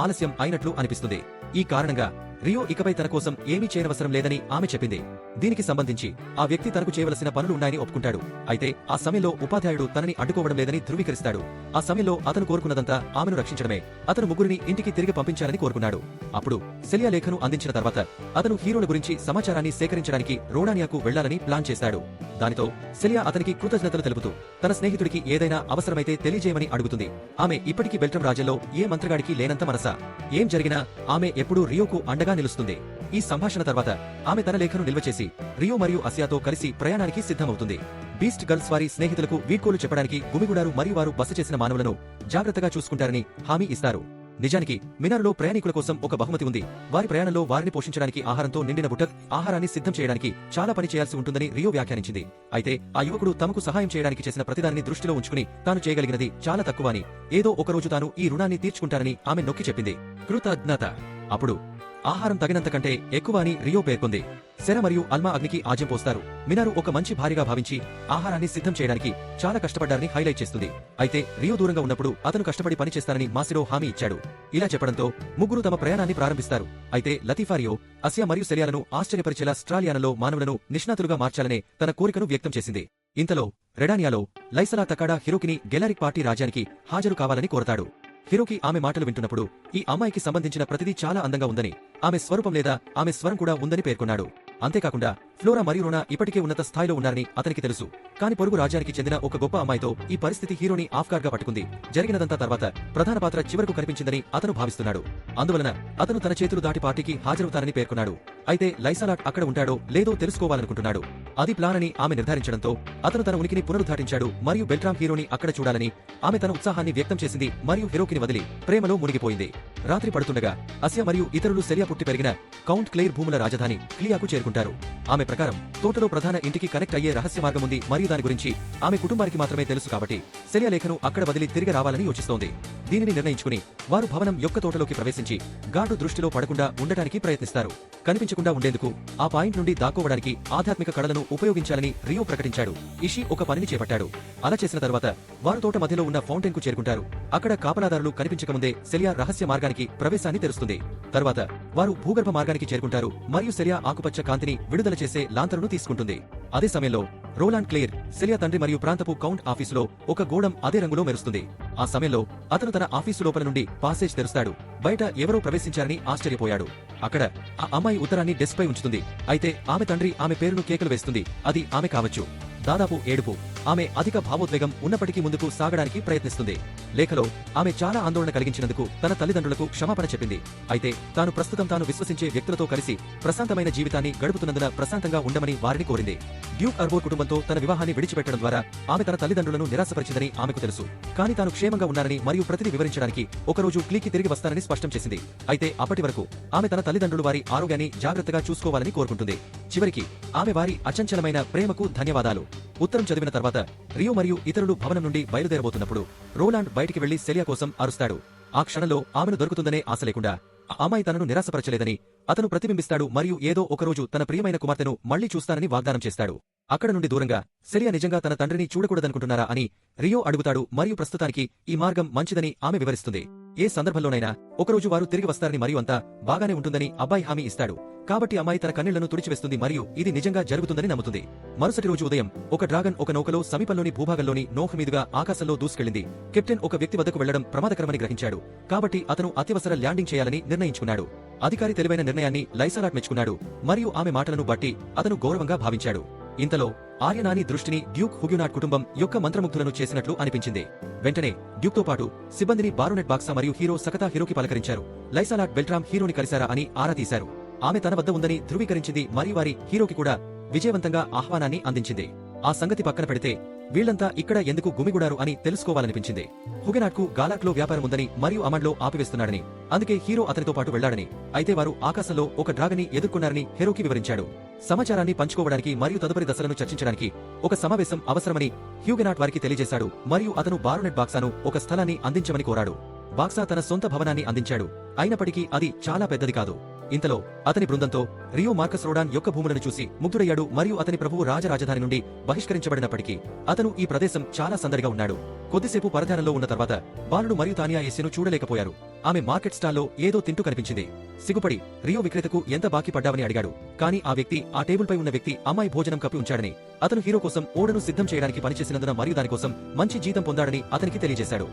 ఆలస్యం అయినట్లు అనిపిస్తుంది. ఈ కారణంగా రియో ఇకపై తన కోసం ఏమీ చేయనవసరం లేదని ఆమె చెప్పింది. దీనికి సంబంధించి ఆ వ్యక్తి తనకు చేయవలసిన పనులు ఉన్నాయని ఒప్పుకుంటాడు. అయితే ఆ సమయంలో ఉపాధ్యాయుడు తనని అడ్డుకోవడం లేదని ధృవీకరిస్తాడు. ఆ సమయంలో అతను కోరుకున్నదంతా ఆమెను రక్షించడమే. అతను ముగ్గురిని ఇంటికి తిరిగి పంపించాలని కోరుకున్నాడు. అప్పుడు సెలియా లేఖను అందించిన తర్వాత అతను హీరోల గురించి సమాచారాన్ని సేకరించడానికి రోడానియాకు వెళ్లాలని ప్లాన్ చేశాడు. దానితో సెలియా అతనికి కృతజ్ఞతలు తెలుపుతూ తన స్నేహితుడికి ఏదైనా అవసరమైతే తెలియజేయమని అడుగుతుంది. ఆమె ఇప్పటికీ బెల్ట్రం రాజ్యంలో ఏ మంత్రగాడికి లేనంత మనసా. ఏం జరిగినా ఆమె ఎప్పుడూ రియోకు అండగా నిలుస్తుంది. ఈ సంభాషణ తర్వాత ఆమె తన లేఖను నిల్వ చేసి రియో మరియు అసియాతో కలిసి ప్రయాణానికి సిద్ధమవుతుంది. బీస్ట్ గర్ల్స్ వారి స్నేహితులకు వీడ్కోలు చెప్పడానికి గుమిగూడారు మరియు వారు బస చేసిన మానవులను జాగ్రత్తగా చూసుకుంటారని హామీ ఇస్తారు. నిజానికి మినారులో ప్రయాణికుల కోసం ఒక బహుమతి ఉంది. వారి ప్రయాణంలో వారిని పోషించడానికి ఆహారంతో నిండిన బుట్ట ఆహారాన్ని సిద్ధం చేయడానికి చాలా పని చేయాల్సి ఉంటుందని రియో వ్యాఖ్యానించింది. అయితే ఆ యువకుడు తమకు సహాయం చేయడానికి చేసిన ప్రతిదానిని దృష్టిలో ఉంచుకుని తాను చేయగలిగినది చాలా తక్కువ అని, ఏదో ఒకరోజు తాను ఈ రుణాన్ని తీర్చుకుంటానని ఆమె నొక్కి చెప్పింది. కృతజ్ఞత. అప్పుడు ఆహారం తగినంత కంటే ఎక్కువ అని రియో పేర్కొంది. సెర మరియు అల్మా అగ్నికి ఆజ్యం పోస్తారు. మినారు ఒక మంచి భార్యగా భావించి ఆహారాన్ని సిద్ధం చేయడానికి చాలా కష్టపడ్డారని హైలైట్ చేస్తుంది. అయితే రియో దూరంగా ఉన్నప్పుడు అతను కష్టపడి పని చేస్తానని మాసిరో హామీ ఇచ్చాడు. ఇలా చెప్పడంతో ముగ్గురు తమ ప్రయాణాన్ని ప్రారంభిస్తారు. అయితే లతీఫా రియో, అసియా మరియు సెలియాలను ఆశ్చర్యపరిచేలా స్ట్రాలియానాలో మానవులను నిష్ణాతులుగా మార్చాలనే తన కోరికను వ్యక్తం చేసింది. ఇంతలో రెడానియాలో లైసలా తకాడా హిరోకిని గెలారిక్ పార్టీ రాజ్యానికి హాజరు కావాలని కోరతాడు. హిరోకి ఆమె మాటలు వింటున్నప్పుడు ఈ అమ్మాయికి సంబంధించిన ప్రతిదీ చాలా అందంగా ఉందని, ఆమె స్వరూపం లేదా ఆమె స్వరం కూడా ఉందని పేర్కొన్నాడు. అంతేకాకుండా ఫ్లోరా మరియు రోనా ఇప్పటికే ఉన్నత స్థాయిలో ఉన్నారని అతనికి తెలుసు. కాని పొరుగు రాజ్యానికి చెందిన ఒక గొప్ప అమ్మాయితో ఈ పరిస్థితి హీరోని ఆఫ్గార్డ్ గా పట్టుకుంది. జరిగినదంతా తర్వాత ప్రధాన పాత్ర చివరకు కనిపించిందని అతను భావిస్తున్నాడు. అందువలన అతను తన చేతులు దాటి పార్టీకి హాజరవుతానని పేర్కొన్నాడు. అయితే లైసాలాట్ అక్కడ ఉంటాడో లేదో తెలుసుకోవాలనుకుంటున్నాడు. అది ప్లాన్ అని ఆమె నిర్ధారించడంతో అతను తన ఉనికిని పునరుద్ఘాటించాడు మరియు బెల్ట్రామ్ హీరోని అక్కడ చూడాలని ఆమె తన ఉత్సాహాన్ని వ్యక్తం చేసింది మరియు హిరోకిని వదిలి ప్రేమలో మునిగిపోయింది. రాత్రి పడుతుండగా అసియా మరియు ఇతరులు సెలియా పుట్టి పెరిగిన కౌంట్ క్లెయిర్ భూముల రాజధాని క్లియాకు చేరుకుంటారు. ఆమె ప్రకారం తోటలో ప్రధాన ఇంటికి కనెక్ట్ అయ్యే రహస్య మార్గం ఉంది మరియు దాని గురించి ఆమె కుటుంబానికి మాత్రమే తెలుసు కాబట్టి సెలియా లేఖను అక్కడ వదిలి తిరిగి రావాలని యోచిస్తోంది. దీనిని నిర్ణయించుకుని వారు భవనం యొక్క తోటలోకి ప్రవేశించి గార్డు దృష్టిలో పడకుండా ఉండటానికి ప్రయత్నిస్తారు. కనిపించకుండా ఉండేందుకు ఆ పాయింట్ నుండి దాక్కోవడానికి ఆధ్యాత్మిక కళలను ఉపయోగించాలని రియో ప్రకటించాడు. ఇషి ఒక పనిని చేపట్టాడు. అలా చేసిన తర్వాత వారు తోట మధ్యలో ఉన్న ఫౌంటైన్ కు చేరుకుంటారు. అక్కడ కాపలాదారులు కనిపించకముందే సెలియా రహస్య మార్గానికి ప్రవేశాన్ని తెరుస్తుంది. తర్వాత వారు భూగర్భ మార్గానికి చేరుకుంటారు మరియు సెలియా ఆకుపచ్చ కాంతిని విడుదల చేసే లాంతరును తీసుకుంటుంది. అదే సమయంలో రోలాండ్ క్లేర్ సెలియా తండ్రి మరియు ప్రాంతపు కౌంట్ ఆఫీసులో ఒక గోడం అదే రంగులో మెరుస్తుంది. ఆ సమయంలో అతను తన ఆఫీసు లోపల నుండి పాసేజ్ తెరుస్తాడు. బయట ఎవరో ప్రవేశించారని ఆశ్చర్యపోయాడు. అక్కడ ఆ అమ్మాయి ఉత్తరాన్ని డెస్క్ పై ఉంచుతుంది. అయితే ఆమె తండ్రి ఆమె పేరును కేకలు వేస్తుంది. అది ఆమె కావచ్చు. దాదాపు ఏడుపు. ఆమె అధిక భావోద్వేగం ఉన్నప్పటికీ ముందుకు సాగడానికి ప్రయత్నిస్తుంది. లేఖలో ఆమె చాలా ఆందోళన కలిగించినందుకు తన తల్లిదండ్రులకు క్షమాపణ చెప్పింది. అయితే తాను ప్రస్తుతం తాను విశ్వసించే వ్యక్తులతో కలిసి ప్రశాంతమైన జీవితాన్ని గడుపుతున్నందున ప్రశాంతంగా ఉండమని వారిని కోరింది. డ్యూక్ అర్బోర్ కుటుంబంతో తన వివాహాన్ని విడిచిపెట్టడం ద్వారా ఆమె తన తల్లిదండ్రులను నిరాశపరిచిందని ఆమెకు తెలుసు. కానీ తాను క్షేమంగా ఉన్నారని మరియు ప్రతిదీ వివరించడానికి ఒకరోజు క్లీకి తిరిగి వస్తానని స్పష్టం చేసింది. అయితే అప్పటి వరకు ఆమె తన తల్లిదండ్రులు వారి ఆరోగ్యాన్ని జాగ్రత్తగా చూసుకోవాలని కోరుకుంటుంది. చివరికి ఆమె వారి అచంచలమైన ప్రేమకు ధన్యవాదాలు. ఉత్తరం చదివిన తర్వాత రియో మరియు ఇతరులు భవనం నుండి బయలుదేరబోతున్నప్పుడు రోలాండ్ బయటికి వెళ్లి సెలియా కోసం అరుస్తాడు. ఆ క్షణంలో ఆమెను దొరుకుతుందనే ఆశ లేకుండా ఆ అమ్మాయి తనను నిరాశపరచలేదని అతను ప్రతిబింబిస్తాడు మరియు ఏదో ఒకరోజు తన ప్రియమైన కుమార్తెను మళ్లీ చూస్తానని వాగ్దానం చేస్తాడు. అక్కడ నుండి దూరంగా సెలియా నిజంగా తన తండ్రిని చూడకూడదనుకుంటున్నారా అని రియో అడుగుతాడు మరియు ప్రస్తుతానికి ఈ మార్గం మంచిదని ఆమె వివరిస్తుంది. ఏ సందర్భంలోనైనా ఒకరోజు వారు తిరిగి వస్తారని మరియు అంతా బాగానే ఉంటుందని అబ్బాయి హామీ ఇస్తాడు. కాబట్టి అమ్మాయి తన కన్నీళ్లను తుడిచివేస్తుంది మరియు ఇది నిజంగా జరుగుతుందని నమ్ముతుంది. మరుసటి రోజు ఉదయం ఒక డ్రాగన్ ఒక నౌకలో సమీపంలోని భూభాగంలోని నౌక మీదుగా ఆకాశంలో దూసుకెళ్లింది. కెప్టెన్ ఒక వ్యక్తి వద్దకు వెళ్లడం ప్రమాదకరమని గ్రహించాడు. కాబట్టి అతను అత్యవసర ల్యాండింగ్ చేయాలని నిర్ణయించుకున్నాడు. అధికారి తెలివైన నిర్ణయాన్ని లైసాలాట్ మెచ్చుకున్నాడు మరియు ఆమె మాటలను బట్టి అతను గౌరవంగా భావించాడు. ఇంతలో ఆర్యనాని దృష్టిని డ్యూక్ హుగ్యునాట్ కుటుంబం యొక్క మంత్రముగ్ధులను చేసినట్లు అనిపించింది. వెంటనే డ్యూక్తో పాటు సిబ్బందిని బారోనెట్ బాక్సా మరియు హీరో సకతా హీరోకి పలకరించారు. లైసాలాట్ బెల్ట్రామ్ హీరోని కలిశారా అని ఆరా తీశారు. ఆమె తన వద్ద ఉందని ధృవీకరించింది మరియు వారి హీరోకి కూడా విజయవంతంగా ఆహ్వానాన్ని అందించింది. ఆ సంగతి పక్కన పెడితే వీళ్లంతా ఇక్కడ ఎందుకు గుమిగూడారు అని తెలుసుకోవాలనిపించింది. హుగెనాట్ కు గాలాక్ లో వ్యాపారం ఉందని మరియు అమండ్లో ఆపివేస్తున్నాడని, అందుకే హీరో అతనితో పాటు వెళ్లాడని, అయితే వారు ఆకాశంలో ఒక డ్రాగన్ని ఎదుర్కొన్నారని హీరోకి వివరించాడు. సమాచారాన్ని పంచుకోవడానికి మరియు తదుపరి దశలను చర్చించడానికి ఒక సమావేశం అవసరమని హ్యూగెనాట్ వారికి తెలియజేశాడు మరియు అతను బారోనెట్ బాక్సాను ఒక స్థలాన్ని అందించమని కోరాడు. బాక్సా తన సొంత భవనాన్ని అందించాడు, అయినప్పటికీ అది చాలా పెద్దది కాదు. ఇంతలో అతని బృందంతో రియో మార్కస్ రోడాన్ యొక్క భూములను చూసి ముగ్ధుడయ్యాడు మరియు అతని ప్రభువు రాజధాని నుండి బహిష్కరించబడినప్పటికీ అతను ఈ ప్రదేశం చాలా సందడిగా ఉన్నాడు. కొద్దిసేపు పరధ్యానంలో ఉన్న తర్వాత బాలుడు మరియు తానియా ఎస్సెను చూడలేకపోయారు. ఆమె మార్కెట్ స్టాల్లో ఏదో తింటూ కనిపించింది. సిగ్గుపడి రియో విక్రేతకు ఎంత బాకీ పడ్డావని అడిగాడు. కానీ ఆ వ్యక్తి ఆ టేబుల్ పై ఉన్న వ్యక్తి అమ్మాయి భోజనం కప్పి ఉంచాడని, అతను హీరో కోసం ఓడను సిద్ధం చేయడానికి పనిచేసినందున మరియు దానికోసం మంచి జీతం పొందాడని అతనికి తెలియజేశాడు.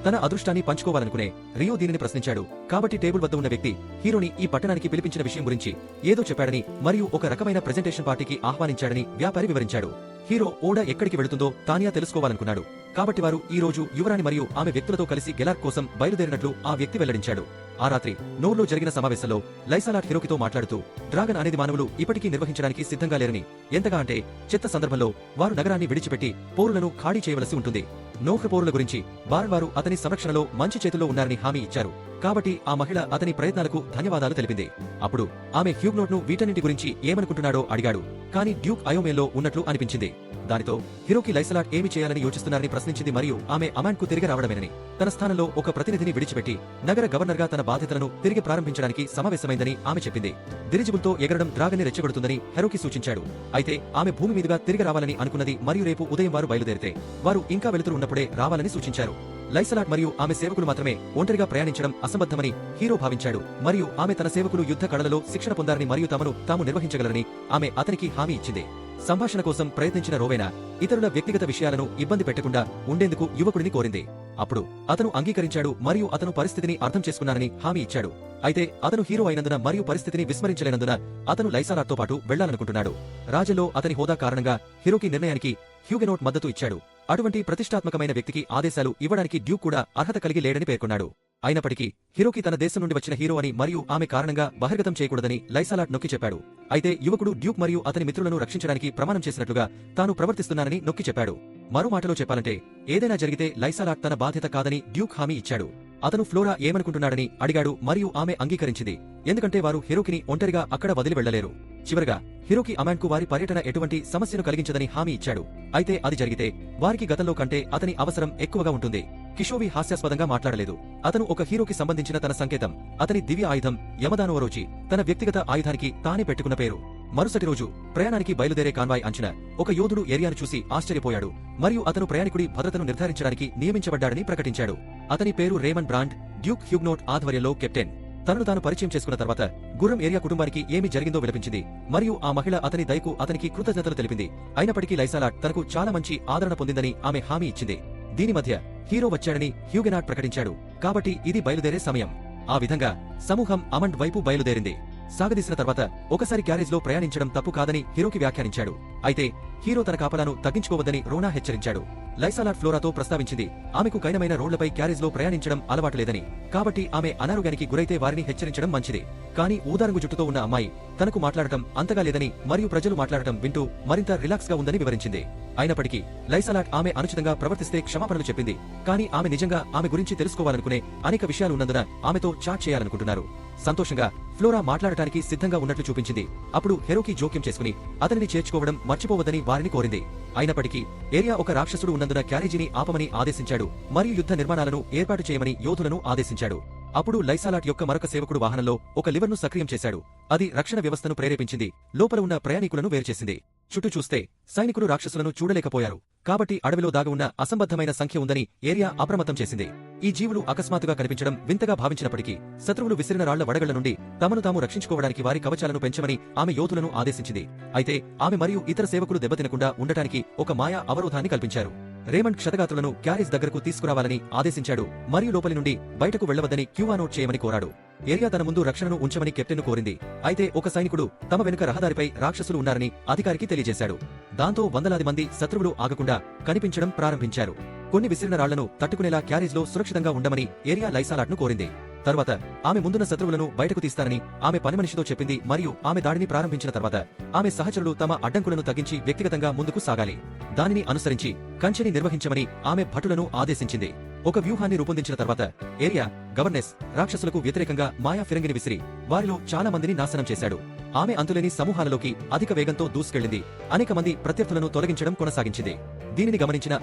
తన అదృష్టాన్ని పంచుకోవాలనుకునే రియో దీనిని ప్రశ్నించాడు. కాబట్టి టేబుల్ వద్ద ఉన్న వ్యక్తి హీరోని ఈ పట్టణానికి పిలిపించిన విషయం గురించి ఏదో చెప్పాడని మరియు ఒక రకమైన ప్రెజెంటేషన్ పార్టీకి ఆహ్వానించాడని వ్యాపారి వివరించాడు. హీరో ఓడ ఎక్కడికి వెళుతుందో తానియా తెలుసుకోవాలనుకున్నాడు. కాబట్టి వారు ఈ రోజు యువరాణి మరియు ఆమె వ్యక్తులతో కలిసి గెలార్క్ కోసం బయలుదేరినట్లు ఆ వ్యక్తి వెల్లడించాడు. ఆ రాత్రి నోర్లో జరిగిన సమావేశంలో లైసాలాట్ హీరోకితో మాట్లాడుతూ డ్రాగన్ అనేది మానవులు ఇప్పటికీ నిర్వహించడానికి సిద్ధంగా లేరని, ఎంతగా అంటే చెత్త సందర్భంలో వారు నగరాన్ని విడిచిపెట్టి పౌరులను ఖాళీ చేయవలసి ఉంటుంది. నౌక పౌరుల గురించి వారు అతని సంరక్షణలో మంచి చేతుల్లో ఉన్నారని హామీ ఇచ్చారు. కాబట్టి ఆ మహిళ అతని ప్రయత్నాలకు ధన్యవాదాలు తెలిపింది. అప్పుడు ఆమె హ్యూగ్నోట్ ను వీటన్నింటి గురించి ఏమనుకుంటున్నాడో అడిగాడు. కానీ డ్యూక్ అయోమేలో ఉన్నట్లు అనిపించింది. దానితో హీరోకి లైసాలాట్ ఏమి చేయాలని యోచిస్తున్నారని ప్రశ్నించింది మరియు ఆమె అమాండ్ కు తిరిగి రావడమేనని, తన స్థానంలో ఒక ప్రతినిధిని విడిచిపెట్టి నగర గవర్నర్ గా తన బాధ్యతలను తిరిగి ప్రారంభించడానికి సమావేశమైందని ఆమె చెప్పింది. డిరిజిబుల్ తో ఎగరడం డ్రాగన్ రెచ్చగొడుతుందని హెరోకి సూచించాడు. అయితే ఆమె భూమి మీదుగా తిరిగి రావాలని అనుకున్నది మరియు రేపు ఉదయం వారు బయలుదేరితే వారు ఇంకా వెలుతురు ఉన్నప్పుడే రావాలని సూచించారు. లైసాలాట్ మరియు ఆమె సేవకులు మాత్రమే ఒంటరిగా ప్రయాణించడం అసంబద్ధమని హీరో భావించాడు మరియు ఆమె తన సేవకులు యుద్ధ కళలలో శిక్షణ పొందారని మరియు తమను తాము నిర్వహించగలరని ఆమె అతనికి హామీ ఇచ్చింది. సంభాషణ కోసం ప్రయత్నించిన రోవేనా ఇతరుల వ్యక్తిగత విషయాలను ఇబ్బంది పెట్టకుండా ఉండేందుకు యువకుడిని కోరింది. అప్పుడు అతను అంగీకరించాడు మరియు అతను పరిస్థితిని అర్థం చేసుకున్నానని హామీ ఇచ్చాడు. అయితే అతను హీరో అయినందున మరియు పరిస్థితిని విస్మరించలేనందున అతను లైసాలాట్తో పాటు వెళ్లాలనుకుంటున్నాడు. రాజులో అతని హోదా కారణంగా హీరోకి నిర్ణయానికి హ్యూగెనోట్ మద్దతు ఇచ్చాడు. అటువంటి ప్రతిష్టాత్మకమైన వ్యక్తికి ఆదేశాలు ఇవ్వడానికి డ్యూక్ కూడా అర్హత కలిగి లేడని పేర్కొన్నాడు. అయినప్పటికీ హిరోకి తన దేశం నుండి వచ్చిన హీరో అని మరియు ఆమె కారణంగా బహిర్గతం చేయకూడదని లైసాలాట్ నొక్కి చెప్పాడు. అయితే యువకుడు డ్యూక్ మరియు అతని మిత్రులను రక్షించడానికి ప్రమాణం చేసినట్లుగా తాను ప్రవర్తిస్తున్నానని నొక్కి చెప్పాడు. మరో మాటలో చెప్పాలంటే ఏదైనా జరిగితే లైసాలాట్ తన బాధ్యత కాదని డ్యూక్ హామీ ఇచ్చాడు. అతను ఫ్లోరా ఏమనుకుంటున్నాడని అడిగాడు మరియు ఆమె అంగీకరించింది, ఎందుకంటే వారు హిరోకిని ఒంటరిగా అక్కడ వదిలి వెళ్లలేరు. చివరగా హిరోకి అమాండ్కు వారి పర్యటన ఎటువంటి సమస్యను కలిగించదని హామీ ఇచ్చాడు. అయితే అది జరిగితే వారికి గతంలో కంటే అతని అవసరం ఎక్కువగా ఉంటుంది. కిషోవి హాస్యాస్పదంగా మాట్లాడలేదు. అతను ఒక హీరోకి సంబంధించిన తన సంకేతం, అతని దివ్య ఆయుధం యమదానోవరోచి, తన వ్యక్తిగత ఆయుధానికి తానే పెట్టుకున్న పేరు. మరుసటి రోజు ప్రయాణానికి బయలుదేరే కాన్వాయ్ అంచనా ఒక యోధుడు ఏరియాను చూసి ఆశ్చర్యపోయాడు మరియు అతను ప్రయాణికుడి భద్రతను నిర్ధారించడానికి నియమించబడ్డాడని ప్రకటించాడు. అతని పేరు రేమన్ బ్రాండ్, డ్యూక్ హ్యూగ్నోట్ ఆధ్వర్యంలో కెప్టెన్. తనను తాను పరిచయం చేసుకున్న తర్వాత గుర్రం ఏరియా కుటుంబానికి ఏమి జరిగిందో విలపించింది మరియు ఆ మహిళ అతని దయకు అతనికి కృతజ్ఞతలు తెలిపింది. అయినప్పటికీ లైసాలాట్ తనకు చాలా మంచి ఆదరణ పొందిందని ఆమె హామీ ఇచ్చింది. దీని మధ్య హీరో వచ్చాడని హ్యూగెనాట్ ప్రకటించాడు. కాబట్టి ఇది బయలుదేరే సమయం. ఆ విధంగా సమూహం అమండ్ వైపు బయలుదేరింది. సాగదీసిన తర్వాత ఒకసారి క్యారేజ్లో ప్రయాణించడం తప్పు కాదని హిరోకి వ్యాఖ్యానించాడు. అయితే హీరో తన కాపలాను తగ్గించుకోవద్దని రోనా హెచ్చరించాడు. లైసాలాట్ ఫ్లోరాతో ప్రస్తావించింది, ఆమెకు కైనమైన రోడ్లపై క్యారేజ్లో ప్రయాణించడం అలవాటులేదని, కాబట్టి ఆమె అనారోగ్యానికి గురైతే వారిని హెచ్చరించడం మంచిది. కానీ ఊదారంగు జుట్టుతో ఉన్న అమ్మాయి తనకు మాట్లాడటం అంతగా లేదని మరియు ప్రజలు మాట్లాడటం వింటూ మరింత రిలాక్స్ గా ఉందని వివరించింది. అయినప్పటికీ లైసాలాట్ ఆమె అనుచితంగా ప్రవర్తిస్తే క్షమాపణలు చెప్పింది. కానీ ఆమె నిజంగా ఆమె గురించి తెలుసుకోవాలనుకునే అనేక విషయాలు ఉన్నందున ఆమెతో చాట్ చేయాలనుకుంటున్నారు. సంతోషంగా ఫ్లోరా మాట్లాడటానికి సిద్ధంగా ఉన్నట్లు చూపించింది. అప్పుడు హెరోకి జోక్యం చేసుకుని అతనిని చేర్చుకోవడం మర్చిపోవద్దని వారిని కోరింది. అయినప్పటికీ ఏరియా ఒక రాక్షసుడు ఉన్నందున క్యారేజీని ఆపమని ఆదేశించాడు మరియు యుద్ధ నిర్మాణాలను ఏర్పాటు చేయమని యోధులను ఆదేశించాడు. అప్పుడు లైసాలాట్ యొక్క మరొక సేవకుడు వాహనంలో ఒక లివర్ను సక్రియం చేశాడు. అది రక్షణ వ్యవస్థను ప్రేరేపించింది, లోపల ఉన్న ప్రయాణికులను వేరుచేసింది. చుట్టూ చూస్తే సైనికులు రాక్షసులను చూడలేకపోయారు. కాబట్టి అడవిలో దాగి ఉన్న అసంబద్ధమైన సంఖ్య ఉందని ఏరియా అప్రమత్తం చేసింది. ఈ జీవులు అకస్మాత్తుగా కనిపించడం వింతగా భావించినప్పటికీ శత్రువులు విసిరిన రాళ్ల వడగళ్ల నుండి తమను తాము రక్షించుకోవడానికి వారి కవచాలను పెంచమని ఆమె యోధులను ఆదేశించింది. అయితే ఆమె మరియు ఇతర సేవకులు దెబ్బతినకుండా ఉండటానికి ఒక మాయా అవరోధాన్ని కల్పించారు. రేమండ్ క్షతగాత్రులను క్యారేజ్ దగ్గరకు తీసుకురావాలని ఆదేశించాడు మరియు లోపలి నుండి బయటకు వెళ్లవద్దని క్యూఆనోట్ చేయమని కోరాడు. ఏరియా తన ముందు రక్షణను ఉంచమని కెప్టెన్ను కోరింది. అయితే ఒక సైనికుడు తమ వెనుక రహదారిపై రాక్షసులు ఉన్నారని అధికారికి తెలియజేశాడు. దాంతో వందలాది మంది శత్రువులు ఆగకుండా కనిపించడం ప్రారంభించారు. కొన్ని విసిరిన రాళ్లను తట్టుకునేలా క్యారేజ్లో సురక్షితంగా ఉండమని ఏరియా లైసాలాట్ను కోరింది. తర్వాత ఆమె ముందున్న శత్రువులను బయటకు తీస్తానని ఆమె పనిమనిషితో చెప్పింది మరియు ఆమె దాడిని ప్రారంభించిన తర్వాత ఆమె సహచరులు తమ అడ్డంకులను తగ్గించి వ్యక్తిగతంగా ముందుకు సాగాలి. దానిని అనుసరించి కంచెని నిర్వహించమని ఆమె భటులను ఆదేశించింది. ఒక వ్యూహాన్ని రూపొందించిన తర్వాత ఏరియా గవర్నెస్ రాక్షసులకు వ్యతిరేకంగా మాయా ఫిరంగిని విసిరి వారిలో చాలా మందిని నాశనం చేశాడు. ఆమె అంతులేని సమూహాలలోకి అధిక వేగంతో దూసుకెళ్లింది. అనేక మంది ప్రత్యర్థులను తొలగించడం కొనసాగించింది. దీనిని గమనించిన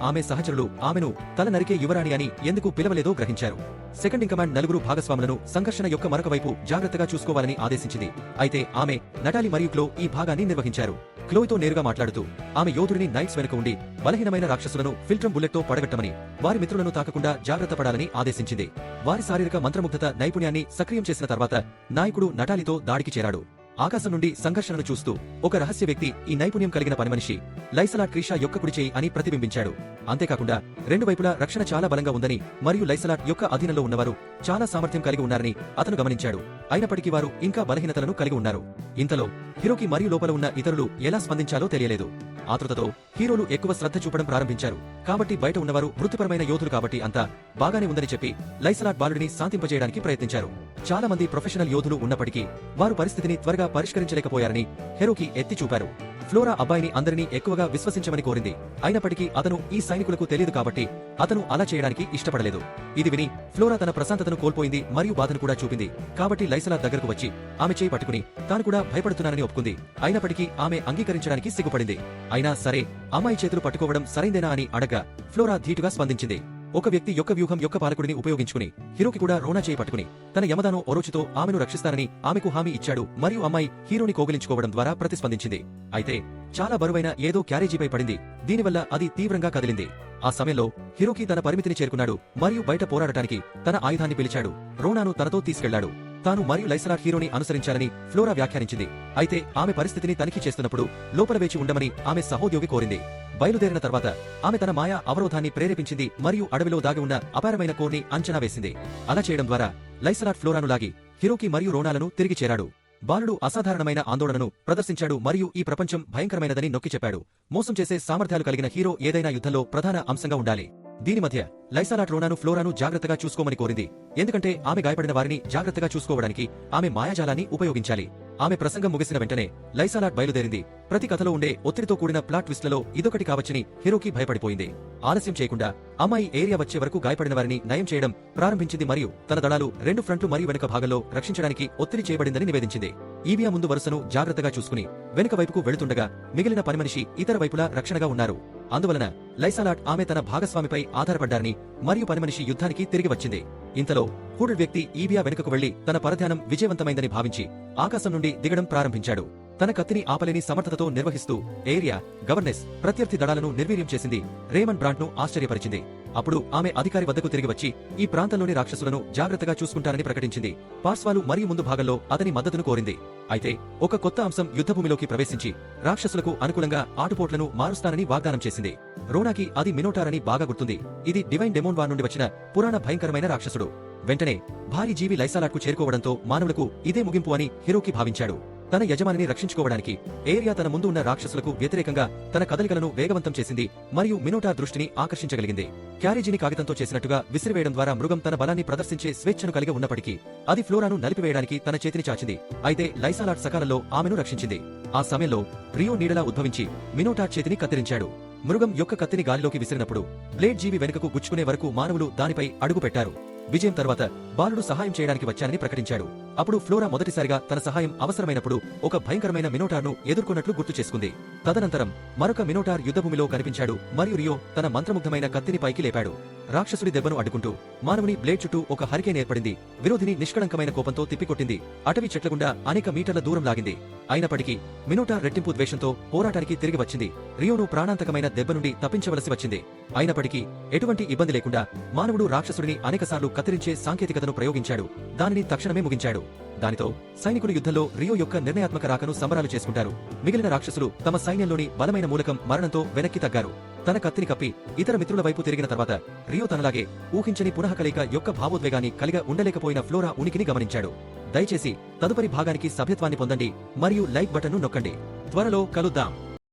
ఆమె సహచరులు ఆమెను తల నరికే యువరాణి అని ఎందుకు పిలవలేదో గ్రహించారు. సెకండ్ ఇన్ కమాండ్ నలుగురు భాగస్వాములను సంఘర్షణ యొక్క మరొక వైపు జాగ్రత్తగా చూసుకోవాలని ఆదేశించింది. అయితే ఆమె నటాలి మరియు క్లో ఈ భాగాన్ని నిర్వహించారు. క్లోయ్తో నేరుగా మాట్లాడుతూ ఆమె యోధుడిని నైట్స్ వెనుక ఉండి బలహీనమైన రాక్షసులను ఫిల్ట్రమ్ బుల్లెట్తో పడగట్టమని, వారి మిత్రులను తాకకుండా జాగ్రత్త పడాలని ఆదేశించింది. వారి శారీరక మంత్రముగ్ధత నైపుణ్యాన్ని సక్రియం చేసిన తర్వాత నాయకుడు నటాలితో దాడికి చేరాడు. ఆకాశం నుండి సంఘర్షణను చూస్తూ ఒక రహస్య వ్యక్తి ఈ నైపుణ్యం కలిగిన పనిమనిషి లైసలాట్ క్రీషా యొక్క కుడిచేయి అని ప్రతిబింబించాడు. అంతేకాకుండా రెండు వైపులా రక్షణ చాలా బలంగా ఉందని మరియు లైసలాట్ యొక్క అధీనంలో ఉన్నవారు చాలా సామర్థ్యం కలిగి ఉన్నారని అతను గమనించాడు. అయినప్పటికీ వారు ఇంకా బలహీనతలను కలిగి ఉన్నారు. ఇంతలో హీరోకి మరియు లోపల ఉన్న ఇతరులు ఎలా స్పందించాలో తెలియలేదు. ఆతృతతో హీరోలు ఎక్కువ శ్రద్ధ చూపడం ప్రారంభించారు. కాబట్టి బయట ఉన్నవారు వృత్తిపరమైన యోధులు కాబట్టి అంతా బాగానే ఉందని చెప్పి లైసలాట్ బాలుడిని శాంతింపజేయడానికి ప్రయత్నించారు. చాలా మంది ప్రొఫెషనల్ యోధులు ఉన్నప్పటికీ వారు పరిస్థితిని త్వరగా పరిష్కరించలేకపోయారని హెరోకి ఎత్తి చూపారు. ఫ్లోరా అబ్బాయిని అందరినీ ఎక్కువగా విశ్వసించమని కోరింది. అయినప్పటికీ అతను ఈ సైనికులకు తెలియదు కాబట్టి అతను అలా చేయడానికి ఇష్టపడలేదు. ఇది విని ఫ్లోరా తన ప్రశాంతతను కోల్పోయింది మరియు బాధను కూడా చూపింది. కాబట్టి లైసలాట్ దగ్గరకు వచ్చి ఆమె చేయి పట్టుకుని తాను కూడా భయపడుతున్నానని ఒప్పుకుంది. అయినప్పటికీ ఆమె అంగీకరించడానికి సిగ్గుపడింది. అయినా సరే అమ్మాయి చేతులు పట్టుకోవడం సరైందేనా అని అడగ్గా ఫ్లోరా ధీటుగా స్పందించింది. ఒక వ్యక్తి యొక్క వ్యూహం యొక్క పాలకుడిని ఉపయోగించుకుని హీరోకి కూడా రోనా చేయి పట్టుకుని తన యమదానో ఒరోచితో ఆమెను రక్షిస్తానని ఆమెకు హామీ ఇచ్చాడు మరియు అమ్మాయి హీరోని కోగిలించుకోవడం ద్వారా ప్రతిస్పందించింది. అయితే చాలా బరువైన ఏదో క్యారేజీపై పడింది. దీనివల్ల అది తీవ్రంగా కదిలింది. ఆ సమయంలో హీరోకి తన పరిమితిని చేరుకున్నాడు మరియు బయట పోరాడటానికి తన ఆయుధాన్ని పిలిచాడు. రోనాను తనతో తీసుకెళ్లాడు. తాను మరియు లైసలాట్ హీరోని అనుసరించాలని ఫ్లోరా వ్యాఖ్యానించింది. అయితే ఆమె పరిస్థితిని తనిఖీ చేస్తున్నప్పుడు లోపల వేచి ఉండమని ఆమె సహోద్యోగి కోరింది. బయలుదేరిన తర్వాత ఆమె తన మాయా అవరోధాన్ని ప్రేరేపించింది మరియు అడవిలో దాగి ఉన్న అపారమైన కోర్ని అంచనా వేసింది. అలా చేయడం ద్వారా లైసలాట్ ఫ్లోరాను లాగి హీరోకి మరియు రోనాలను తిరిగి చేరాడు. బాలుడు అసాధారణమైన ఆందోళనను ప్రదర్శించాడు మరియు ఈ ప్రపంచం భయంకరమైనదని నొక్కి చెప్పాడు. మోసం చేసే సామర్థ్యాలు కలిగిన హీరో ఏదైనా యుద్ధంలో ప్రధాన అంశంగా ఉండాలి. దీని మధ్య లైసాలాట్ రోనాను ఫ్లోరాను జాగ్రత్తగా చూసుకోమని కోరింది. ఎందుకంటే ఆమె గాయపడిన వారిని జాగ్రత్తగా చూసుకోవడానికి ఆమె మాయాజాలాన్ని ఉపయోగించాలి. ఆమె ప్రసంగం ముగిసిన వెంటనే లైసాలాట్ బయలుదేరింది. ప్రతి కథలో ఉండే ఒత్తిడితో కూడిన ప్లాట్ ట్విస్ట్లలో ఇదొకటి కావచ్చని హిరోకి భయపడిపోయింది. ఆలస్యం చేయకుండా అమ్మాయి ఏరియా వచ్చే వరకు గాయపడిన వారిని నయం చేయడం ప్రారంభించింది మరియు తన దళాలు 2 ఫ్రంట్లు మరియు వెనుక భాగంలో రక్షించడానికి ఒత్తిడి చేయబడిందని నివేదించింది. ఈవియా ముందు వరుసను జాగ్రత్తగా చూసుకుని వెనుక వైపుకు వెళుతుండగా మిగిలిన పనిమనిషి ఇతర వైపులా రక్షణగా ఉన్నారు. అందువలన లైసాలాట్ ఆమె తన భాగస్వామిపై ఆధారపడ్డారని మరియు పనిమనిషి యుద్ధానికి తిరిగి వచ్చింది. ఇంతలో హూడెడ్ వ్యక్తి ఈవియా వెనుకకు వెళ్లి తన పరధ్యానం విజయవంతమైందని భావించి ఆకాశం నుండి దిగడం ప్రారంభించాడు. తన కత్తిని ఆపలేని సమర్థతతో నిర్వహిస్తూ ఏరియా గవర్నెస్ ప్రత్యర్థి దళాలను నిర్వీర్యం చేసింది. రేమండ్ బ్రాంట్ ను ఆశ్చర్యపరిచింది. అప్పుడు ఆమె అధికారి వద్దకు తిరిగి వచ్చి ఈ ప్రాంతంలోని రాక్షసులను జాగ్రత్తగా చూసుకుంటారని ప్రకటించింది. పార్శ్వాలు మరియు ముందు భాగంలో అతని మద్దతును కోరింది. అయితే ఒక కొత్త అంశం యుద్ధభూమిలోకి ప్రవేశించి రాక్షసులకు అనుకూలంగా ఆటుపోట్లను మారుస్తానని వాగ్దానం చేసింది. రోనాకి అది మినోటార్ అని బాగా గుర్తుంది. ఇది డివైన్ డెమోన్ వార్ నుండి వచ్చిన పురాణ భయంకరమైన రాక్షసుడు. వెంటనే భారీ జీవి లైసాలాట్కు చేరుకోవడంతో మానవులకు ఇదే ముగింపు అని హిరోకి భావించాడు. తన యజమానిని రక్షించుకోవడానికి ఏరియా తన ముందు ఉన్న రాక్షసులకు వ్యతిరేకంగా తన కదలికలను వేగవంతం చేసింది మరియు మినోటార్ దృష్టిని ఆకర్షించగలిగింది. క్యారేజీని కాగితంతో చేసినట్టుగా విసిరివేయడం ద్వారా మృగం తన బలాన్ని ప్రదర్శించే స్వేచ్ఛను కలిగి ఉన్నప్పటికీ అది ఫ్లోరాను నలిపివేయడానికి తన చేతిని చాచింది. అయితే లైసాలాట్ సకాలంలో ఆమెను రక్షించింది. ఆ సమయంలో రియో నీడలా ఉద్భవించి మినోటార్ చేతిని కత్తిరించాడు. మృగం యొక్క కత్తిని గాలిలోకి విసిరినప్పుడు బ్లేడ్ జీవి వెనుకకు గుచ్చుకునే వరకు మానవులు దానిపై అడుగు పెట్టారు. విజయం తర్వాత బాలుడు సహాయం చేయడానికి వచ్చానని ప్రకటించాడు. అప్పుడు ఫ్లోరా మొదటిసారిగా తన సహాయం అవసరమైనప్పుడు ఒక భయంకరమైన మినోటార్ను ఎదుర్కొన్నట్లు గుర్తు చేసుకుంది. తదనంతరం మరొక మినోటార్ యుద్ధభూమిలో కనిపించాడు మరియు రియో తన మంత్రముగ్ధమైన కత్తిని పైకి లేపాడు. రాక్షసుడి దెబ్బను అడ్డుకుంటూ మానవుని బ్లేడ్ చుట్టూ ఒక హరికేన్ ఏర్పడింది. విరోధిని నిష్కళంకమైన కోపంతో తిప్పికొట్టింది. అటవీ చెట్ల గుండా అనేక మీటర్ల దూరం లాగింది. అయినప్పటికీ మినోటార్ రెట్టింపు ద్వేషంతో పోరాటానికి తిరిగి వచ్చింది. రియోను ప్రాణాంతకమైన దెబ్బ నుండి తప్పించవలసి వచ్చింది. అయినప్పటికీ ఎటువంటి ఇబ్బంది లేకుండా మానవుడు రాక్షసుడిని అనేకసార్లు కత్తిరించే సాంకేతికతను ప్రయోగించాడు. దానిని తక్షణమే ముగించాడు. దానితో సైనికులు యుద్ధంలో రియో యొక్క నిర్ణయాత్మక రాకను సంబరాలు చేసుకుంటారు. మిగిలిన రాక్షసులు తమ సైన్యంలోని బలమైన మూలకం మరణంతో వెనక్కి తగ్గారు. తన కత్తిని కప్పి ఇతర మిత్రుల వైపు తిరిగిన తర్వాత రియో తనలాగే ఊహించని పునః కలయిక యొక్క భావోద్వేగాన్ని కలిగి ఉండలేకపోయిన ఫ్లోరా ఉనికిని గమనించాడు. దయచేసి తదుపరి భాగానికి సభ్యత్వాన్ని పొందండి మరియు లైక్ బటన్ను నొక్కండి. త్వరలో కలుద్దాం.